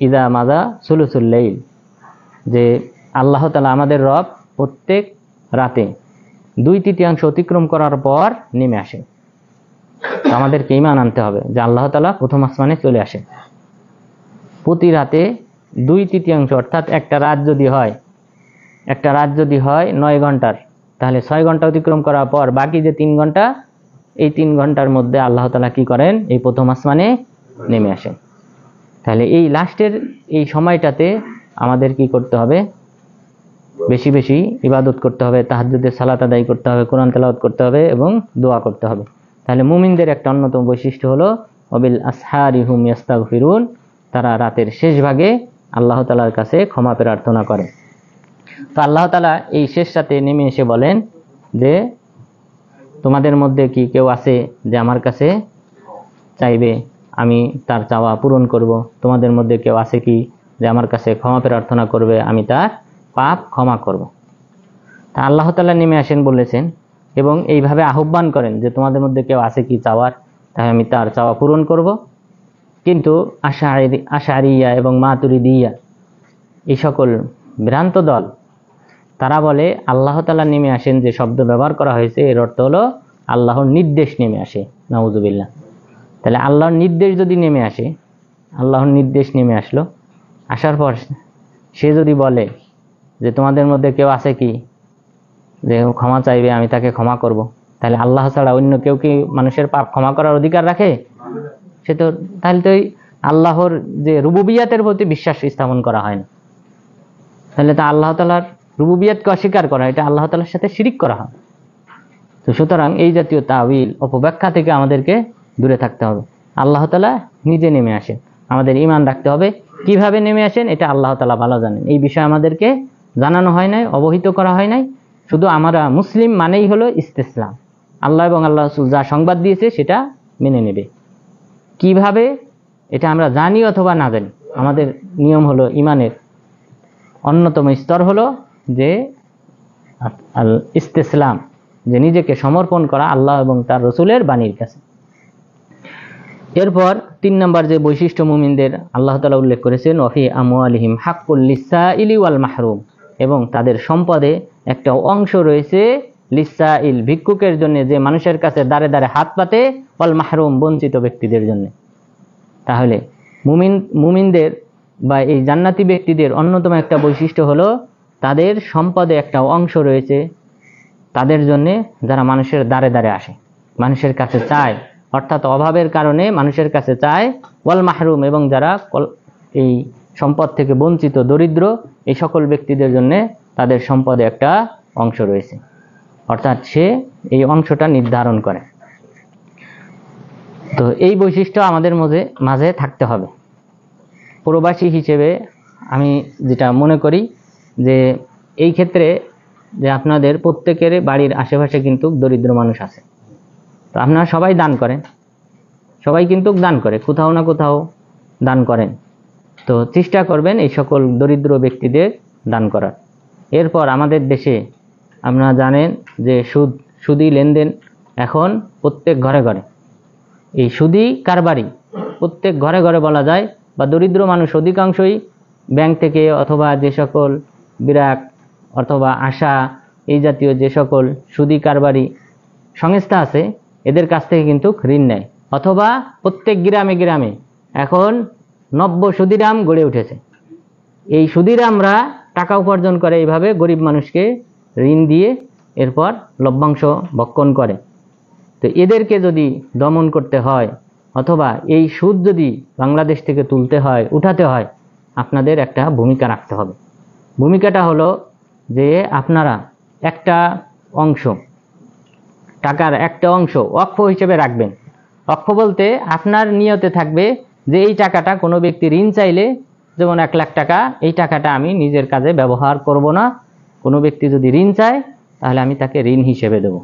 ইযা মাযা সুলুসুল লাইল, যে আল্লাহ তাআলা আমাদের রব প্রত্যেক রাতে 2/3 অতিক্রম করার পর নেমে আসে। আমাদেরকে ঈমান আনতে হবে যে আল্লাহ তাআলা প্রথম আসমানে চলে আসে প্রতি রাতে 2/3, অর্থাৎ একটা রাত যদি হয় 9 ঘন্টার, তাহলে 6 ঘন্টা অতিক্রম করার পর বাকি যে 3 ঘন্টা, এই 3 ঘন্টার মধ্যে আল্লাহ তাআলা কি করেন, এই প্রথম আসমানে নেমে আসেন। তাহলে এই লাস্টের এই সময়টাতে আমাদের কি করতে হবে, বেশি বেশি ইবাদত করতে হবে, তাহাজ্জুদের সালাত আদায় করতে হবে, কোরআন তেলাওয়াত করতে হবে এবং দোয়া করতে হবে। তাহলে মুমিনদের একটা অন্যতম বৈশিষ্ট্য হলো ওয়াবিল আসহারি হুম ইস্তাগফিরুন, তারা রাতের শেষ ভাগে আল্লাহ তাআলার কাছে ক্ষমা প্রার্থনা করে। তো আল্লাহ তাআলা এই শেষ রাতে নেমে এসে বলেন যে তোমাদের মধ্যে কি কেউ আছে যে আমার কাছে চাইবে, আমি তার চাওয়া পূরণ করব? তোমাদের মধ্যে কেউ আছে কি যে আমার কাছে ক্ষমা প্রার্থনা করবে, আমি তার পাপ ক্ষমা করব? তা আল্লাহ তাআলা নেমে আসেন বলেছেন এবং এইভাবে আহ্বান করেন যে তোমাদের মধ্যে কেউ আছে কি চাওয়ার, তাই আমি তার চাওয়া পূরণ করব। কিন্তু আশআরিয়া এবং মাতুরিদিয়া এই সকল ভ্রান্ত দল, তারা বলে আল্লাহ তাআলা নেমে আসেন যে শব্দ ব্যবহার করা হয়েছে এর অর্থ হলো আল্লাহর নির্দেশ নেমে আসে। নাউযুবিল্লাহ। তাহলে আল্লাহর নির্দেশ যদি নেমে আসে, আল্লাহর নির্দেশ নেমে আসলো, আসার পর সে যদি বলে যে তোমাদের মধ্যে কেউ আছে কি যে ক্ষমা চাইবে, আমি তাকে ক্ষমা করব, তাহলে আল্লাহ ছাড়া অন্য কেউ কি মানুষের পাপ ক্ষমা করার অধিকার রাখে? সে তো, তাহলে তো আল্লাহর যে রুবুবিয়াতের প্রতি বিশ্বাস স্থাপন করা হয় না। তাহলে তা আল্লাহ তাআলার রুবুবিয়াতকে অস্বীকার করা, এটা আল্লাহ তাআলার সাথে শিরিক করা হয়। তো সুতরাং এই জাতীয় তাওয়িল অপব্যাখ্যা থেকে আমাদেরকে দূরে থাকতে হবে। আল্লাহ তাআলা নিজে নেমে আসেন, আমাদের ঈমান রাখতে হবে। কিভাবে নেমে আসেন এটা আল্লাহ তাআলা ভালো জানেন, এই বিষয়ে আমাদেরকে জানানো হয় নাই, অবহিত করা হয় নাই। শুধু আমরা মুসলিম মানেই হলো ইস্তিসলাম, আল্লাহ এবং আল্লাহ রাসূল যা সংবাদ দিয়েছে সেটা মেনে নেবে। কিভাবে এটা আমরা জানি অথবা না জানি, আমাদের নিয়ম হলো, ঈমানের অন্যতম স্তর হলো যে আল ইস্তিসলাম, যে নিজেকে সমর্পণ করা আল্লাহ এবং তার রাসূলের বাণীর কাছে। এরপর 3 নম্বর যে বৈশিষ্ট্য মুমিনদের আল্লাহ তাআলা উল্লেখ করেছেন, ওয়াফি আমওয়ালিহিম হাক্কুল লিসাইলি ওয়াল মাহরুম, এবং তাদের সম্পদে একটা অংশ রয়েছে লিসাইল, ভিক্ষুকের জন্য, যে মানুষের কাছে দাঁড়ে দাঁড়ে হাত পাতে, ওয়াল মাহরুম, বঞ্চিত ব্যক্তিদের জন্য। তাহলে মুমিনদের বা এই জান্নাতি ব্যক্তিদের অন্যতম একটা বৈশিষ্ট্য হলো তাদের সম্পদে একটা অংশ রয়েছে তাদের জন্য, যারা মানুষের দাঁড়ে দাঁড়ে আসে, মানুষের কাছে চায়, অর্থাৎ অভাবের কারণে মানুষের কাছে চায়, ওয়াল মাহরুম, এবং যারা এই সম্পদ থেকে বঞ্চিত, দরিদ্র, এই সকল ব্যক্তিদের জন্য তাদের সম্পদে একটা অংশ রয়েছে, অর্থাৎ সে এই অংশটা নির্ধারণ করে। তো এই বৈশিষ্ট্য আমাদের মাঝে থাকতে হবে। প্রবাসী হিসেবে আমি যেটা মনে করি যে এই ক্ষেত্রে যে আপনাদের প্রত্যেকের বাড়ির আশেপাশে কিন্তু দরিদ্র মানুষ আছে, তো আপনারা সবাই দান করেন, সবাই কিন্তু দান করে, কোথাও না কোথাও দান করেন। তো চেষ্টা করবেন এই সকল দরিদ্র ব্যক্তিদের দান করার। এরপর আমাদের দেশে আপনারা জানেন যে সুদি লেনদেন এখন প্রত্যেক ঘরে ঘরে, এই সুদি কারবারি প্রত্যেক ঘরে ঘরে বলা যায়, বা দরিদ্র মানুষ অধিকাংশই ব্যাংক থেকে অথবা যে সকল বিরাট অথবা আশা এই জাতীয় যে সকল সুদি কারবারি সংস্থা আছে এদের কাছ থেকে কিন্তু ঋণ নেয়, অথবা প্রত্যেক গ্রামে গ্রামে এখন নব্য সুদিরাম গড়ে উঠেছে। এই সুদিরামরা টাকা উপার্জন করে এইভাবে গরিব মানুষকে ঋণ দিয়ে এরপর লভ্যাংশ ভক্ষণ করে। তো এদেরকে যদি দমন করতে হয় অথবা এই সুদ যদি বাংলাদেশ থেকে উঠাতে হয়, আপনাদের একটা ভূমিকা রাখতে হবে। ভূমিকাটা হলো যে আপনারা একটা অংশ, টাকার একটা অংশ ওয়াকফ হিসেবে রাখবেন। ওয়াকফ বলতে আপনার নিয়তে থাকবে যে এই টাকাটা কোনো ব্যক্তি ঋণ চাইলে, যেমন 1 লাখ টাকা, এই টাকাটা আমি নিজের কাজে ব্যবহার করব না, কোনো ব্যক্তি যদি ঋণ চায় তাহলে আমি তাকে ঋণ হিসেবে দেব।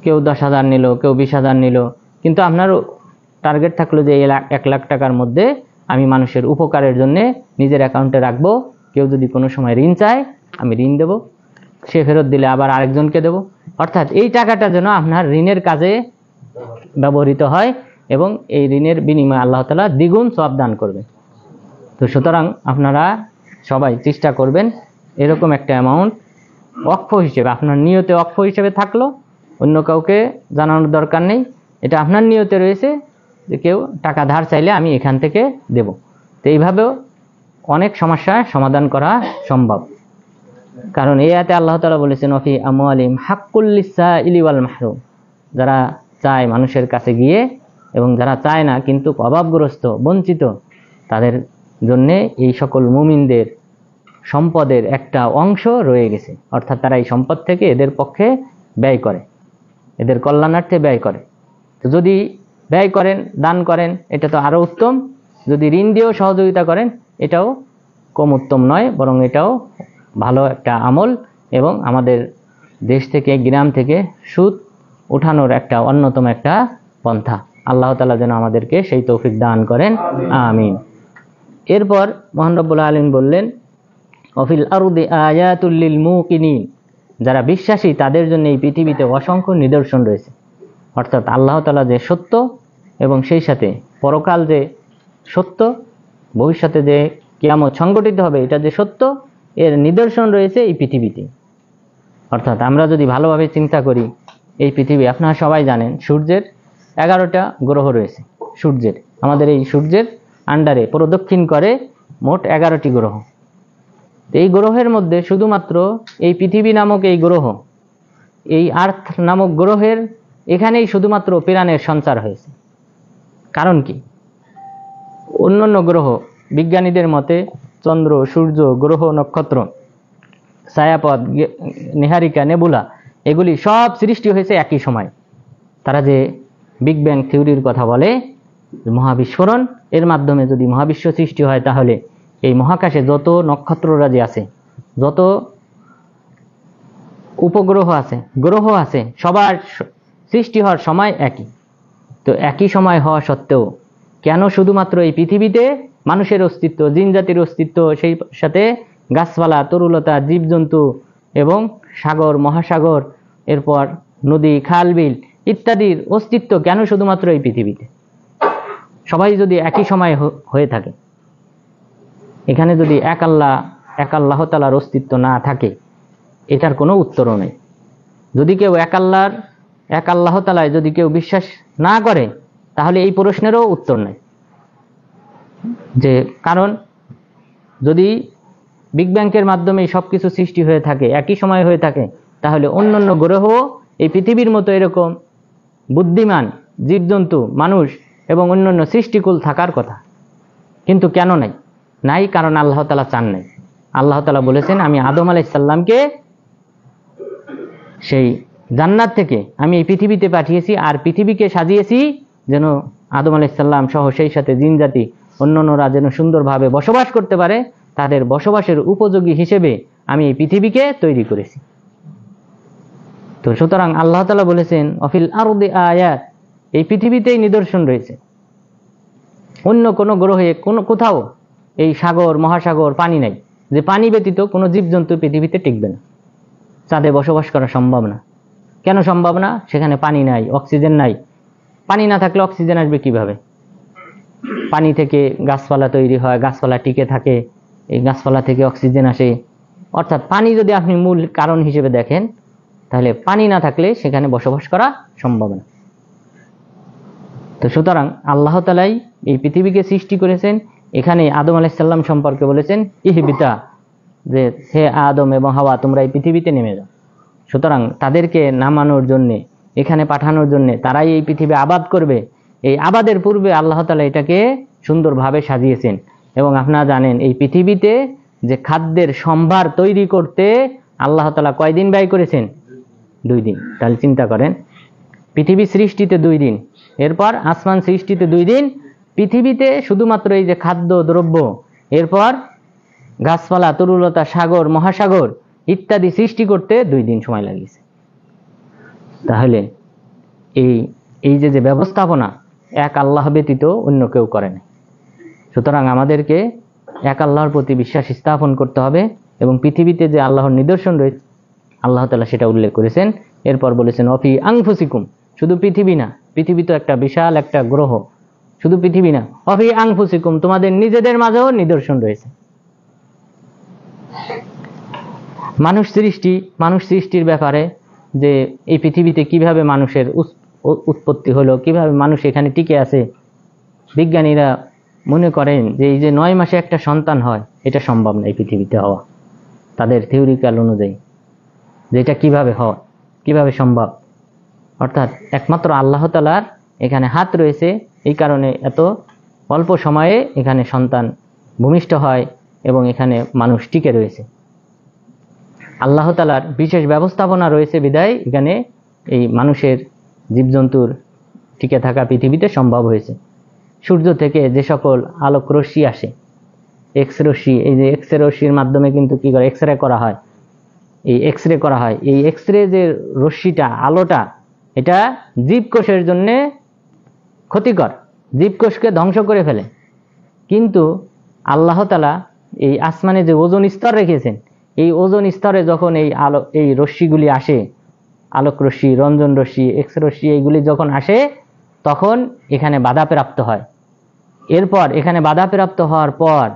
কেউ 10,000 নিল, কেউ 20,000 নিল, কিন্তু আপনার টার্গেট থাকলো যে 1 লাখ টাকার মধ্যে আমি মানুষের উপকারের জন্য নিজের অ্যাকাউন্টে রাখবো, কেউ যদি কোনো সময় ঋণ চায় আমি ঋণ দেব। সে ফেরত দিলে আবার আরেকজনকে দেব। অর্থাৎ এই টাকাটা যেন আপনার ঋণের কাজে ব্যবহৃত হয় এবং এই ঋণের বিনিময়ে আল্লাহ তাআলা দ্বিগুণ সওয়াব দান করবেন। তো সুতরাং আপনারা সবাই চেষ্টা করবেন এরকম একটা অ্যামাউন্ট ওয়াকফ হিসেবে, আপনার নিয়তে ওয়াকফ হিসেবে থাকলো, অন্য কাউকে জানানোর দরকার নেই, এটা আপনার নিয়তে রয়েছে যে কেউ টাকা ধার চাইলে আমি এখান থেকে দেব। তো এইভাবেও অনেক সমস্যার সমাধান করা সম্ভব। কারণ এই আয়াতে আল্লাহ তাআলা বলেছেন ওয়াফি আমওয়ালিহিম হাক্কুল লিসাইলি ওয়াল মাহরুম, যারা চায় মানুষের কাছে গিয়ে এবং যারা চায় না কিন্তু অভাবগ্রস্ত বঞ্চিত, তাদের জন্যে এই সকল মুমিনদের সম্পদের একটা অংশ রয়ে গেছে। অর্থাৎ তারা এই সম্পদ থেকে এদের পক্ষে ব্যয় করে, এদের কল্যাণার্থে ব্যয় করে। তো যদি ব্যয় করেন, দান করেন, এটা তো আরও উত্তম। যদি ঋণ দিয়েও সহযোগিতা করেন, এটাও কম উত্তম নয়, বরং এটাও ভালো একটা আমল এবং আমাদের দেশ থেকে গ্রাম থেকে সুদ উঠানোর একটা অন্যতম একটা পন্থা। আল্লাহ তাআলা যেন আমাদেরকে সেই তৌফিক দান করেন, আমিন। এরপর মহান রব্বুল আলামিন বললেন ওয়াফিল আরদি আয়াতুল লিল মুকিনিন, যারা বিশ্বাসী তাদের জন্য এই পৃথিবীতে অসংখ্য নিদর্শন রয়েছে। অর্থাৎ আল্লাহ তাআলা যে সত্য এবং সেই সাথে পরকাল যে সত্য, ভবিষ্যতে যে কিয়ামত সংগঠিত হবে এটা যে সত্য, এর নিদর্শন রয়েছে এই পৃথিবীতে। অর্থাৎ আমরা যদি ভালোভাবে চিন্তা করি, এই পৃথিবী আপনারা সবাই জানেন সূর্যের 11টা গ্রহ রয়েছে। সূর্যের, আমাদের এই সূর্যের আন্ডারে প্রদক্ষিণ করে মোট 11টি গ্রহ। এই গ্রহের মধ্যে শুধুমাত্র এই পৃথিবী নামক এই গ্রহ, এই আর্থ নামক গ্রহের এখানেই শুধুমাত্র প্রাণের সঞ্চার হয়েছে। কারণ কি? অন্যান্য গ্রহ বিজ্ঞানীদের মতে চন্দ্র, সূর্য, গ্রহ, নক্ষত্র, ছায়াপথ, নীহারিকা, নেবুলা, এগুলি সব সৃষ্টি হয়েছে একই সময়। তারা যে বিগ ব্যাং থিওরির কথা বলে, মহাবিস্ফোরণ, এর মাধ্যমে যদি মহাবিশ্ব সৃষ্টি হয়, তাহলে এই মহাকাশে যত নক্ষত্ররাজি আছে, যত উপগ্রহ আছে, গ্রহ আছে, সবার সৃষ্টি হওয়ার সময় একই। তো একই সময় হওয়া সত্ত্বেও কেন শুধুমাত্র এই পৃথিবীতে মানুষের অস্তিত্ব, জিন জাতির অস্তিত্ব, সেই সাথে গাছপালা, তরুলতা, জীবজন্তু এবং সাগর, মহাসাগর, এরপর নদী, খাল, বিল ইত্যাদির অস্তিত্ব কেন শুধুমাত্র এই পৃথিবীতে? সবাই যদি একই সময় হয়ে থাকে, এখানে যদি এক আল্লাহ তাআলার অস্তিত্ব না থাকে, এটার কোনো উত্তরও নেই। যদি কেউ এক আল্লাহ তাআলায় যদি কেউ বিশ্বাস না করে, তাহলে এই প্রশ্নেরও উত্তর নেই। যে কারণ যদি বিগ ব্যাংকের মাধ্যমে সবকিছু সৃষ্টি হয়ে থাকে, একই সময় হয়ে থাকে, তাহলে অন্যান্য গ্রহ এই পৃথিবীর মতো এরকম বুদ্ধিমান জীবজন্তু, মানুষ এবং অন্যান্য সৃষ্টিকুল থাকার কথা। কিন্তু কেন নাই? কারণ আল্লাহ তাআলা চান নাই। আল্লাহ তাআলা বলেছেন, আমি আদম আলাইহিস সালামকে সেই জান্নাত থেকে আমি এই পৃথিবীতে পাঠিয়েছি, আর পৃথিবীকে সাজিয়েছি যেন আদম আলাইহিস সালাম সহ সেই সাথে জিন জাতি অন্যান্যরা যেন সুন্দরভাবে বসবাস করতে পারে, তাদের বসবাসের উপযোগী হিসেবে আমি এই পৃথিবীকে তৈরি করেছি। তো সুতরাং আল্লাহ তাআলা বলেছেন ওয়াফিল আরদি আয়াত, এই পৃথিবীতেই নিদর্শন রয়েছে। অন্য কোনো গ্রহে কোথাও এই সাগর, মহাসাগর, পানি নাই, যে পানি ব্যতীত কোনো জীবজন্তু পৃথিবীতে টিকবে না, চাঁদে বসবাস করা সম্ভব না। কেন সম্ভব না? সেখানে পানি নাই, অক্সিজেন নাই। পানি না থাকলে অক্সিজেন আসবে কিভাবে? পানি থেকে গাছপালা তৈরি হয়, গাছপালা টিকে থাকে, এই গাছপালা থেকে অক্সিজেন আসে। অর্থাৎ পানি যদি আপনি মূল কারণ হিসেবে দেখেন, তাহলে পানি না থাকলে সেখানে বসবাস করা সম্ভব না। তো সুতরাং আল্লাহ তাআলাই এই পৃথিবীকে সৃষ্টি করেছেন। এখানে আদম আলাইহিস সালাম সম্পর্কে বলেছেন ইহবিতা, যে হে আদম এবং হাওয়া, তোমরা এই পৃথিবীতে নেমে যাও। সুতরাং তাদেরকে নামানোর জন্যে, এখানে পাঠানোর জন্যে, তারাই এই পৃথিবী আবাদ করবে। এই আবাদের পূর্বে আল্লাহ তাআলা এটাকে সুন্দরভাবে সাজিয়েছেন। এবং আপনারা জানেন এই পৃথিবীতে যে খাদ্যের সম্ভার তৈরি করতে আল্লাহ তাআলা কয়দিন ব্যয় করেছেন? 2 দিন। তাহলে চিন্তা করেন, পৃথিবী সৃষ্টিতে 2 দিন, এরপর আসমান সৃষ্টিতে 2 দিন, পৃথিবীতে শুধুমাত্র এই যে খাদ্য দ্রব্য, এরপর গাছপালা, তরুলতা, সাগর, মহাসাগর ইত্যাদি সৃষ্টি করতে 2 দিন সময় লাগিয়েছে। তাহলে এই যে ব্যবস্থাপনা এক আল্লাহ ব্যতীত অন্য কেউ করে না। সুতরাং আমাদেরকে এক আল্লাহর প্রতি বিশ্বাস স্থাপন করতে হবে এবং পৃথিবীতে যে আল্লাহর নিদর্শন আল্লাহ তাআলা সেটা উল্লেখ করেছেন। এরপর বলেছেন অফি আনফুসিকুম, শুধু পৃথিবী না, পৃথিবী তো একটা বিশাল একটা গ্রহ, শুধু পৃথিবী না, অফি আনফুসিকুম, তোমাদের নিজেদের মাঝেও নিদর্শন রয়েছে। মানুষ সৃষ্টির ব্যাপারে, যে এই পৃথিবীতে কিভাবে মানুষের উৎপত্তি হলো, কিভাবে মানুষ এখানে টিকে আছে, বিজ্ঞানীরা মনে করেন যে এই যে 9 মাসে একটা সন্তান হয়, এটা সম্ভব না এই পৃথিবীতে হওয়া, তাদের থিওরিক্যাল অনুযায়ী, যে এটা কিভাবে সম্ভব। অর্থাৎ একমাত্র আল্লাহ তাআলার এখানে হাত রয়েছে, এই কারণে এত অল্প সময়ে এখানে সন্তান ভূমিষ্ঠ হয় এবং এখানে মানুষ টিকে রয়েছে। আল্লাহ তাআলার বিশেষ ব্যবস্থাপনা রয়েছে বিধায় এখানে এই মানুষের, জীবজন্তুর টিকে থাকা পৃথিবীতে সম্ভব হয়েছে। সূর্য থেকে যে সকল আলোক রশ্মি আসে, এক্স রশ্মি, এই যে এক্স রশ্মির মাধ্যমে কিন্তু কি করে এক্স রে করা হয়, এই এক্স রে যে রশ্মিটা, আলোটা, এটা জীবকোষের জন্য ক্ষতিকর, জীবকোষকে ধ্বংস করে ফেলে। কিন্তু আল্লাহ তাআলা এই আসমানে যে ওজোন স্তর রেখেছেন, এই ওজোন স্তরে যখন এই রশ্মিগুলি আসে, আলোক রশ্মি, রঞ্জন রশ্মি, এক্স রশ্মি, এইগুলি যখন আসে তখন এখানে বাধাপ্রাপ্ত হয়। এরপর এখানে বাধাপ্রাপ্ত হওয়ার পর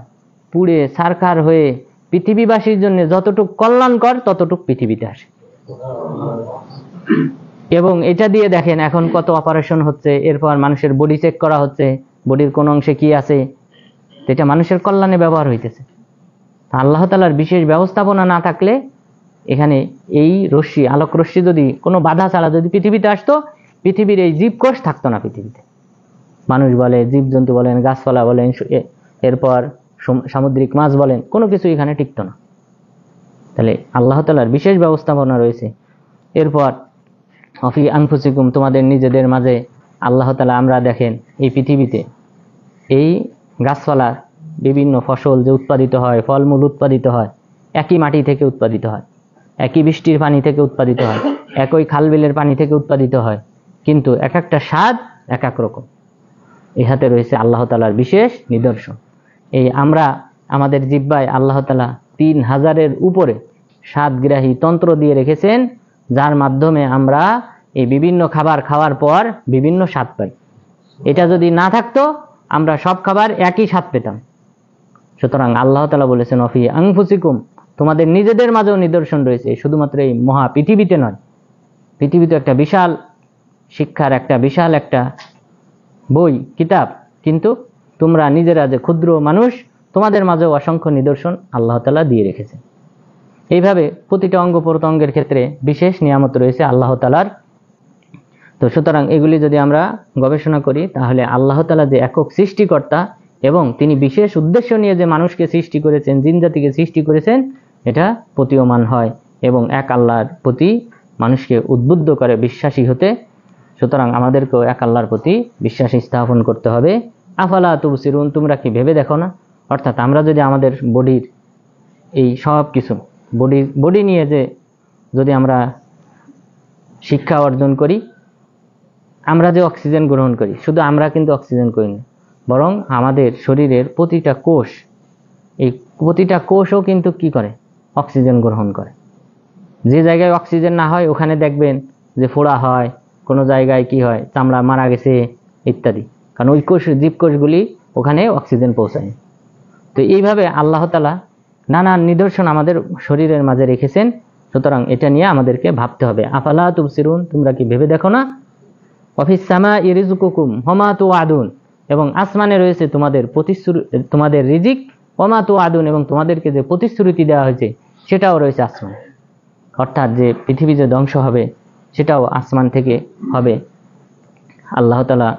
পুড়ে ছারখার হয়ে পৃথিবীবাসীর জন্য যতটুকু কল্যাণকর ততটুকু পৃথিবীতে আসে। এবং এটা দিয়ে দেখেন এখন কত অপারেশন হচ্ছে, এরপর মানুষের বডি চেক করা হচ্ছে, বডির কোন অংশে কি আছে, এটা মানুষের কল্যাণে ব্যবহার হইতেছে। আল্লাহ তাআলার বিশেষ ব্যবস্থাপনা না থাকলে এখানে এই রশ্মি, আলোক রশ্মি যদি কোনো বাধা ছাড়া যদি পৃথিবীতে আসতো, পৃথিবীর এই জীবকোষ থাকতো না পৃথিবীতে। মানুষ বলে, জীবজন্তু বলেন, গাছপালা বলেন, এরপর সামুদ্রিক মাছ বলেন, কোনো কিছু এখানে টিকতো না। তাহলে আল্লাহ তাআলার বিশেষ ব্যবস্থাপনা রয়েছে। এরপর অফি আনফুসিকুম, তোমাদের নিজেদের মাঝে আল্লাহ তাআলা, আমরা দেখেন এই পৃথিবীতে এই গাছপালা, বিভিন্ন ফসল যে উৎপাদিত হয়, ফলমূল উৎপাদিত হয়, একই মাটি থেকে উৎপাদিত হয়, একই বৃষ্টির পানি থেকে উৎপাদিত হয়, একই খালবিলের পানি থেকে উৎপাদিত হয়, কিন্তু এক একটা স্বাদ এক এক রকম। এই হাতে রয়েছে আল্লাহ তাআলার বিশেষ নিদর্শন। এই আমরা আমাদের জিহ্বায় আল্লাহ তাআলা 3000-এর উপরে স্বাদগ্রাহী তন্ত্র দিয়ে রেখেছেন, যার মাধ্যমে আমরা এই বিভিন্ন খাবার খাওয়ার পর বিভিন্ন স্বাদ পাই। এটা যদি না থাকতো আমরা সব খাবার একই স্বাদ পেতাম। সুতরাং আল্লাহ তাআলা বলেছেন অফি আনফুসিকুম, তোমাদের নিজেদের মাঝেও নিদর্শন রয়েছে। শুধুমাত্র এই মহা পৃথিবীতে নয়, পৃথিবী তো একটা বিশাল শিক্ষার একটা বই, কিতাব, কিন্তু তোমরা নিজেরা যে ক্ষুদ্র মানুষ, তোমাদের মাঝেও অসংখ্য নিদর্শন আল্লাহ তাআলা দিয়ে রেখেছেন। এইভাবে প্রতিটা অঙ্গ প্রত্যঙ্গের ক্ষেত্রে বিশেষ নিয়ামত রয়েছে আল্লাহ তাআলার। তো সুতরাং এগুলি যদি আমরা গবেষণা করি, তাহলে আল্লাহ তাআলা যে একক সৃষ্টিকর্তা এবং তিনি বিশেষ উদ্দেশ্য নিয়ে যে মানুষকে সৃষ্টি করেছেন, জিন জাতিকে সৃষ্টি করেছেন, এটা প্রতীয়মান হয় এবং এক আল্লাহর প্রতি মানুষকে উদ্বুদ্ধ করে বিশ্বাসী হতে। সুতরাং আমাদেরকেও এক আল্লাহর প্রতি বিশ্বাস স্থাপন করতে হবে। আফালা তুবসিরুন, তোমরা কি ভেবে দেখো না? অর্থাৎ আমরা যদি আমাদের বডির এই সব কিছু বডি নিয়ে যদি আমরা শিক্ষা অর্জন করি, আমরা যে অক্সিজেন গ্রহণ করি, শুধু আমরা কিন্তু অক্সিজেন করি না, বরং আমাদের শরীরের প্রতিটা কোষ, এই প্রতিটা কোষও কিন্তু কি করে? অক্সিজেন গ্রহণ করে। যে জায়গায় অক্সিজেন না হয় ওখানে দেখবেন যে ফোড়া হয়, কোনো জায়গায় কি হয়, চামড়া মারা গেছে ইত্যাদি, কারণ ওই জীবকোষগুলি ওখানে অক্সিজেন পৌঁছায়। তো এইভাবে আল্লাহ তাআলা নানান নিদর্শন আমাদের শরীরের মাঝে রেখেছেন। সুতরাং এটা নিয়ে আমাদেরকে ভাবতে হবে। আফালা তুবসিরুন, তোমরা কি ভেবে দেখো না? ওয়াফিস সামাই রিজকুকুম ওমা তুআদুন, এবং আসমানে রয়েছে তোমাদের রিজিক, ওমা তুআদুন, এবং তোমাদেরকে যে প্রতিশ্রুতি দেওয়া হয়েছে সেটাও রয়েছে আসমানে। অর্থাৎ যে পৃথিবী যে ধ্বংস হবে সেটাও আসমান থেকে হবে। আল্লাহ তাআলা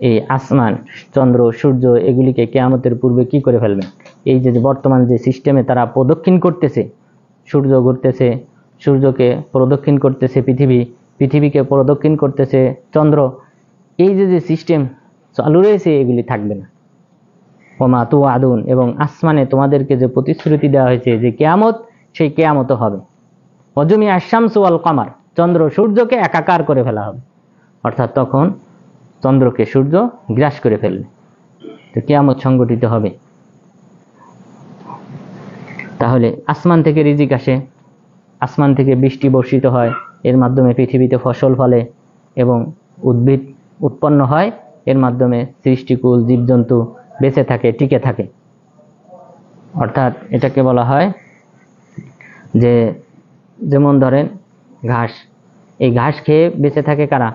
এই আসমান, চন্দ্র, সূর্য, এগুলিকে কিয়ামতের পূর্বে কি করে ফেলবেন? এই যে বর্তমান যে সিস্টেমে তারা প্রদক্ষিণ করতেছে, সূর্য ঘুরতেছে, সূর্যকে প্রদক্ষিণ করতেছে পৃথিবীকে প্রদক্ষিণ করতেছে চন্দ্র, এই যে সিস্টেম চালু রয়েছে, এগুলি থাকবে না। ওমা তুআদুন, এবং আসমানে তোমাদেরকে যে প্রতিশ্রুতি দেওয়া হয়েছে যে কিয়ামত, সেই কিয়ামতও হবে। ওয়াজুমিআ আশ-শামসু ওয়াল কমার, চন্দ্র সূর্যকে একাকার করে ফেলা হবে, অর্থাৎ তখন চন্দ্রকে সূর্য গ্রাস করে ফেলবে, তো কিয়ামত সংঘটিত হবে। তাহলে আসমান থেকে রিজিক আসে, আসমান থেকে বৃষ্টি বর্ষিত হয়, এর মাধ্যমে পৃথিবীতে ফসল ফলে এবং উদ্ভিদ উৎপন্ন হয়, এর মাধ্যমে সৃষ্টিকুল জীবজন্তু বেঁচে থাকে, টিকে থাকে। অর্থাৎ এটাকে বলা হয় যে, যেমন ধরেন ঘাস, এই ঘাস খেয়ে বেঁচে থাকে কারা?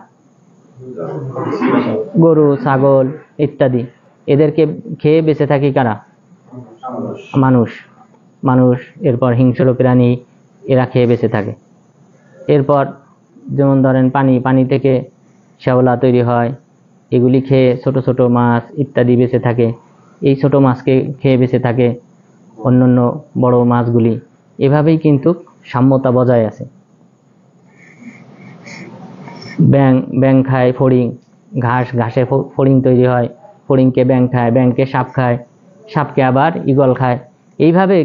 গরু, ছাগল ইত্যাদি। এদেরকে খেয়ে বেঁচে থাকে কারা? মানুষ। মানুষ, এরপর হিংস্র প্রাণী, এরা খেয়ে বেঁচে থাকে। এরপর যেমন ধরেন পানি থেকে শ্যাওলা তৈরি হয়, এগুলি খেয়ে ছোট ছোট মাছ ইত্যাদি বেঁচে থাকে। এই ছোট মাছকে খেয়ে বেঁচে থাকে অন্যান্য বড় মাছগুলি। এভাবেই কিন্তু সাম্যতা বজায় আছে। ব্যাঙ খায় ফড়িং, ঘাসে ফড়িং তৈরি হয়, ফড়িংকে ব্যাঙ খায়, ব্যাঙকে সাপ খায়, সাপকে আবার ঈগল খায়। এইভাবে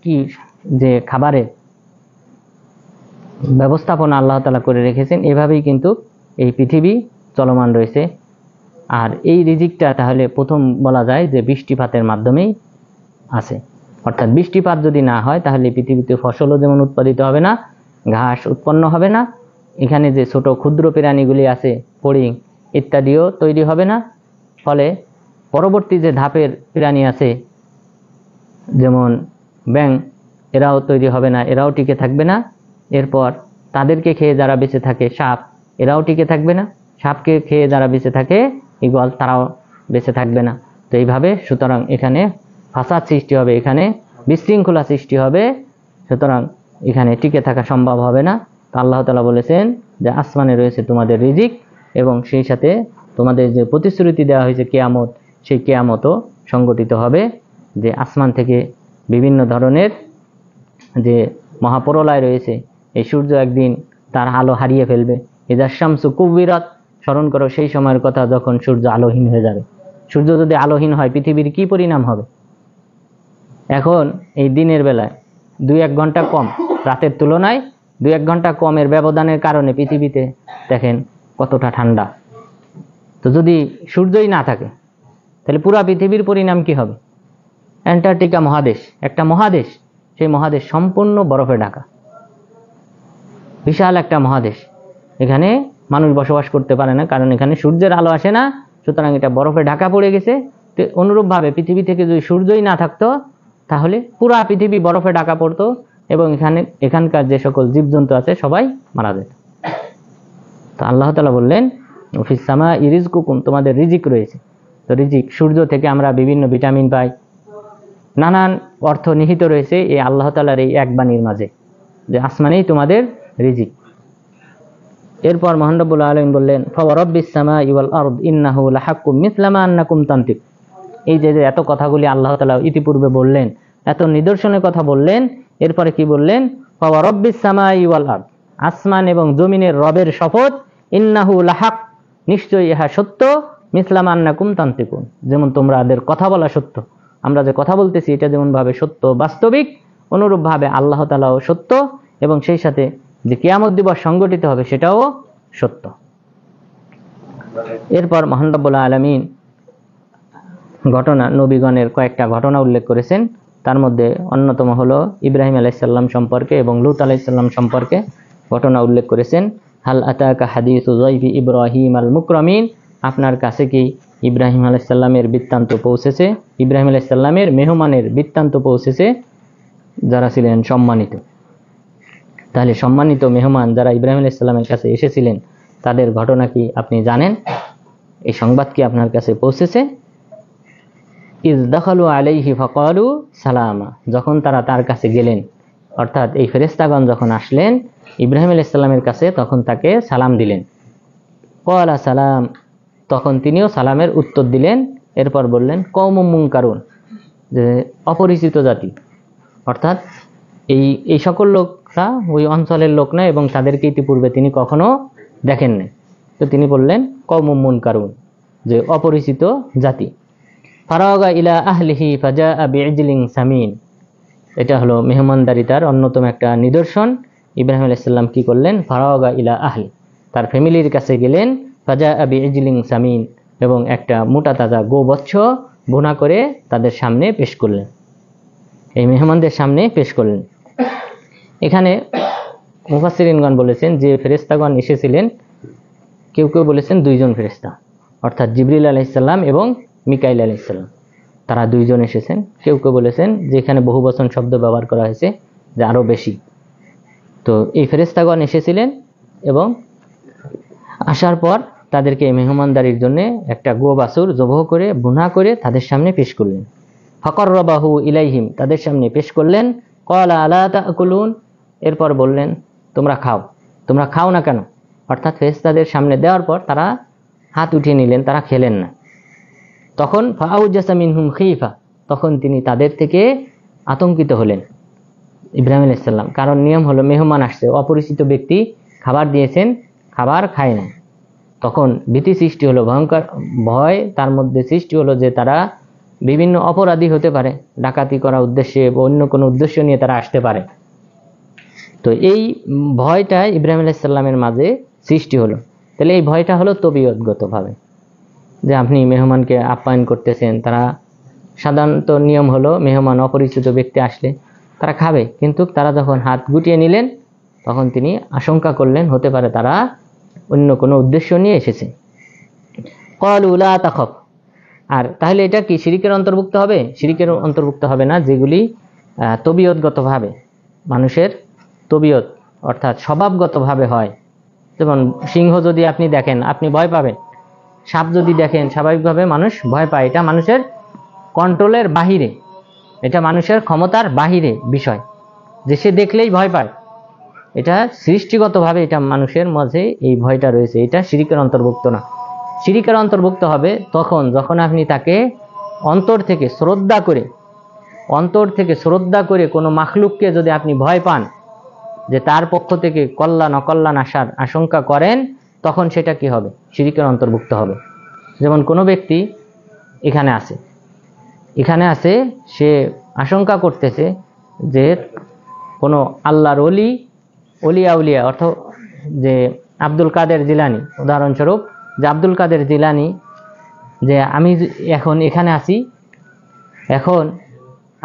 কি যে খাবারের ব্যবস্থাপনা আল্লাহ তাআলা করে রেখেছেন, এভাবেই কিন্তু এই পৃথিবী চলমান রয়েছে। আর এই রিজিকটা তাহলে প্রথম বলা যায় যে বৃষ্টিপাতের মাধ্যমেই আছে। অর্থাৎ বৃষ্টিপাত যদি না হয় তাহলে পৃথিবীতে ফসলও যেমন উৎপাদিত হবে না, ঘাস উৎপন্ন হবে না, এখানে যে ছোট ক্ষুদ্র প্রাণীগুলি আছে ফড়িং ইত্যাদিও তৈরি হবে না। ফলে পরবর্তী যে ধাপের প্রাণী আছে যেমন ব্যাঙ, এরাও তৈরি হবে না, এরাও টিকে থাকবে না। এরপর তাদেরকে খেয়ে যারা বেঁচে থাকে সাপ, এরাও টিকে থাকবে না। সাপকে খেয়ে যারা বেঁচে থাকে ঈগল, তারাও বেঁচে থাকবে না। তো এইভাবে সুতরাং এখানে ফাসাদ সৃষ্টি হবে, এখানে বিশৃঙ্খলা সৃষ্টি হবে, সুতরাং এখানে টিকে থাকা সম্ভব হবে না। তো আল্লাহ তাআলা বলেছেন যে আসমানে রয়েছে তোমাদের রিজিক, এবং সেই সাথে তোমাদের যে প্রতিশ্রুতি দেওয়া হয়েছে কিয়ামত, সেই কিয়ামতও সংগঠিত হবে। যে আসমান থেকে বিভিন্ন ধরনের যে মহাপ্রলয় রয়েছে, এই সূর্য একদিন তার আলো হারিয়ে ফেলবে। ইযা শামসু কুব্বিরাত, স্মরণ করো সেই সময়ের কথা যখন সূর্য আলোহীন হয়ে যাবে। সূর্য যদি আলোহীন হয় পৃথিবীর কি পরিণাম হবে? এখন এই দিনের বেলায় 2-1 ঘন্টা কম, রাতের তুলনায় 2-1 ঘন্টা কমের ব্যবধানের কারণে পৃথিবীতে দেখেন কতটা ঠান্ডা। তো যদি সূর্যই না থাকে তাহলে পুরা পৃথিবীর পরিণাম কি হবে? অ্যান্টার্কটিকা মহাদেশ, একটা মহাদেশ, সেই মহাদেশ সম্পূর্ণ বরফে ঢাকা, বিশাল একটা মহাদেশ। এখানে মানুষ বসবাস করতে পারে না, কারণ এখানে সূর্যের আলো আসে না, সুতরাং এটা বরফে ঢাকা পড়ে গেছে। তো অনুরূপভাবে পৃথিবী থেকে যদি সূর্যই না থাকতো তাহলে পুরা পৃথিবী বরফে ঢাকা পড়তো, এবং এখানকার যে সকল জীবজন্তু আছে সবাই মারা যেত। তো আল্লাহ তাআলা বললেন ফিস সামাই রিজকুকুম, তোমাদের রিজিক রয়েছে। তো রিজিক, সূর্য থেকে আমরা বিভিন্ন ভিটামিন পাই, নানান অর্থ নিহিত রয়েছে এই আল্লাহ তাআলার এই এক বাণীর মাঝে, যে আসমানেই তোমাদের রিজিক। এরপর মহান রব্বুল আলামিন বললেন ফাওয়ারাব্বিস সামাই ওয়াল আরদ ইন্নাহু লাহাক্কুম মিসলা মা আন্নাকুম তানতিক। এই যে এত কথাগুলি আল্লাহ তাআলা ইতিপূর্বে বললেন, এত নিদর্শনের কথা বললেন, এরপরে কি বললেন? ফাওয়ারাব্বিস সামাই ওয়াল আরদ, আসমান এবং জমিনের রবের শপথ, ইন্নাহু লাহাক, নিশ্চয়ই ইহা সত্য, মিসলা মা আন্নাকুম তানতিকুন, যেমন তোমাদের কথা বলা সত্য, আমরা যে কথা বলতেছি এটা যেমন ভাবে সত্য বাস্তবিক, অনুরূপ ভাবে আল্লাহ তাআলাও সত্য, এবং সেই সাথে যে কিয়ামত দিবস সংগঠিত হবে সেটাও সত্য। এরপর মহান রব্বুল আলামিন ঘটনা, নবীগণের কয়েকটা ঘটনা উল্লেখ করেছেন। তার মধ্যে অন্যতম হলো ইব্রাহিম আলাইহিস সালাম সম্পর্কে এবং লূত আলাইহিস সালাম সম্পর্কে ঘটনা উল্লেখ করেছেন। হাল আতাকা হাদিসু যায়ফি ইব্রাহিম আল মুকরামিন, আপনার কাছে কি ইব্রাহিম আলাইহিস সালামের বৃত্তান্ত পৌঁছেছে? ইব্রাহিম আলাইহিস সালামের মেহমানের বৃত্তান্ত পৌঁছেছে, যারা ছিলেন সম্মানিত। তাহলে সম্মানিত মেহমান যারা ইব্রাহিম আলাইহিস সালামের কাছে এসেছিলেন তাদের ঘটনা কি আপনি জানেন? এই সংবাদ কি আপনার কাছে পৌঁছেছে? ইজ দাখালু আলাইহি ফাকালু সালামা, যখন তারা তার কাছে গেলেন, অর্থাৎ এই ফেরেশতাগণ যখন আসলেন ইব্রাহিম আলাইহিস সালামের কাছে, তখন তাকে সালাম দিলেন। ক্বালা সালাম, তখন তিনিও সালামের উত্তর দিলেন। এরপর বললেন কওমুম মুনকারুন, যে অপরিচিত জাতি, অর্থাৎ এই সকল লোকরা ওই অঞ্চলের লোক নয় এবং তাদেরকে ইতিপূর্বে তিনি কখনো দেখেন নাই। তো তিনি বললেন কওমুম মুনকারুন, যে অপরিচিত জাতি। ফারাগা ইলা আহলিহি ফাজাআ বিইজলিন সামিন, এটা হলো মেহমানদারিতার অন্যতম একটা নিদর্শন। ইব্রাহিম আলাইহিস সালাম কি করলেন? ফারাগা ইলা আহলি, তার ফ্যামিলির কাছে গেলেন, ফাজাআ বিইজলিন সামিন, এবং একটা মোটা তাজা গোবৎস ভুনা করে তাদের সামনে পেশ করলেন, এই মেহমানদের সামনে পেশ করলেন। এখানে মুফাসসিরিনগণ বলেছেন যে ফেরেশতাগণ এসেছিলেন, কেউ কেউ বলেছেন দুইজন ফেরেশতা, অর্থাৎ জিবরিল আলাইহিস সালাম এবং মিকাইল আলাইহিস সালাম, তারা দুইজন এসেছেন। কেউ কেউ বলেছেন যে এখানে বহুবচন শব্দ ব্যবহার করা হয়েছে, যে আরো বেশি। তো এই ফেরেশতাগণ এসেছিলেন এবং আসার পর তাদেরকে মেহমানদারির জন্য একটা গোবাছুর জবাহ করে বুনা করে তাদের সামনে পেশ করলেন। ফাকাররাবাহু ইলাইহিম, তাদের সামনে পেশ করলেন। ক্বালা আলা তাকুলুন, এরপর বললেন তোমরা খাও। তোমরা খাও না কেন? অর্থাৎ ফেরেশতাদের সামনে দেওয়ার পর তারা হাত উঠিয়ে নিলেন, তারা খেলেন না। তখন ফাআউজাসা মিনহুম খীফা, তখন তিনি তাদের থেকে আতঙ্কিত হলেন ইব্রাহিম আলাইহিস সালাম। কারণ নিয়ম হলো মেহমান আসছে, অপরিচিত ব্যক্তি খাবার দিয়েছেন, খাবার খায় না। তখন ভীতি সৃষ্টি হলো, ভয়ঙ্কর ভয় তার মধ্যে সৃষ্টি হলো যে তারা বিভিন্ন অপরাধী হতে পারে, ডাকাতি করার উদ্দেশ্যে বা অন্য কোনো উদ্দেশ্য নিয়ে তারা আসতে পারে। তো এই ভয়টা ইব্রাহিম আলাইহিস সালামের মাঝে সৃষ্টি হলো। তাহলে এই ভয়টা হলো তবিয়তগতভাবে, যে আপনি মেহমানকে আপ্যায়ন করতেছেন। তারা সাধারণত নিয়ম হলো মেহমান অপরিচিত ব্যক্তি আসলে তারা খাবে, কিন্তু তারা যখন হাত গুটিয়ে নিলেন তখন তিনি আশঙ্কা করলেন হতে পারে তারা অন্য কোনো উদ্দেশ্য নিয়ে এসেছে। ক্বালু লা তাখাফ, আর তাহলে এটা কি শিরকের অন্তর্ভুক্ত হবে? শিরকের অন্তর্ভুক্ত হবে না, যেগুলি তবিয়তগতভাবে মানুষের তবিয়ত অর্থাৎ স্বভাবগতভাবে হয়। যেমন সিংহ যদি আপনি দেখেন আপনি ভয় পাবেন, সাপ যদি দেখেন স্বাভাবিকভাবে মানুষ ভয় পায়। এটা মানুষের কন্ট্রোলের বাহিরে, এটা মানুষের ক্ষমতার বাহিরে বিষয়, যে সে দেখলেই ভয় পায়। এটা সৃষ্টিগতভাবে এটা মানুষের মাঝে এই ভয়টা রয়েছে, এটা শিরকের অন্তর্ভুক্ত না। শিরকের অন্তর্ভুক্ত হবে তখন যখন আপনি তাকে অন্তর থেকে শ্রদ্ধা করে কোনো মাখলুককে যদি আপনি ভয় পান, যে তার পক্ষ থেকে কল্যাণ অকল্যাণ আসার আশঙ্কা করেন, তখন সেটা কি হবে? শিরকের অন্তর্ভুক্ত হবে। যেমন কোনো ব্যক্তি এখানে আছে, সে আশঙ্কা করতেছে যে কোনো আল্লাহর অলিয়া অর্থাৎ যে আব্দুল কাদের জিলানী, উদাহরণস্বরূপ যে আব্দুল কাদের জিলানী, যে আমি এখন এখানে আছি, এখন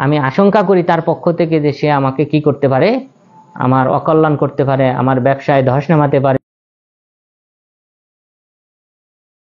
আমি আশঙ্কা করি তার পক্ষ থেকে যে সে আমাকে কি করতে পারে, আমার অকল্যাণ করতে পারে, আমার ব্যবসায় ধস নামাতে পারে।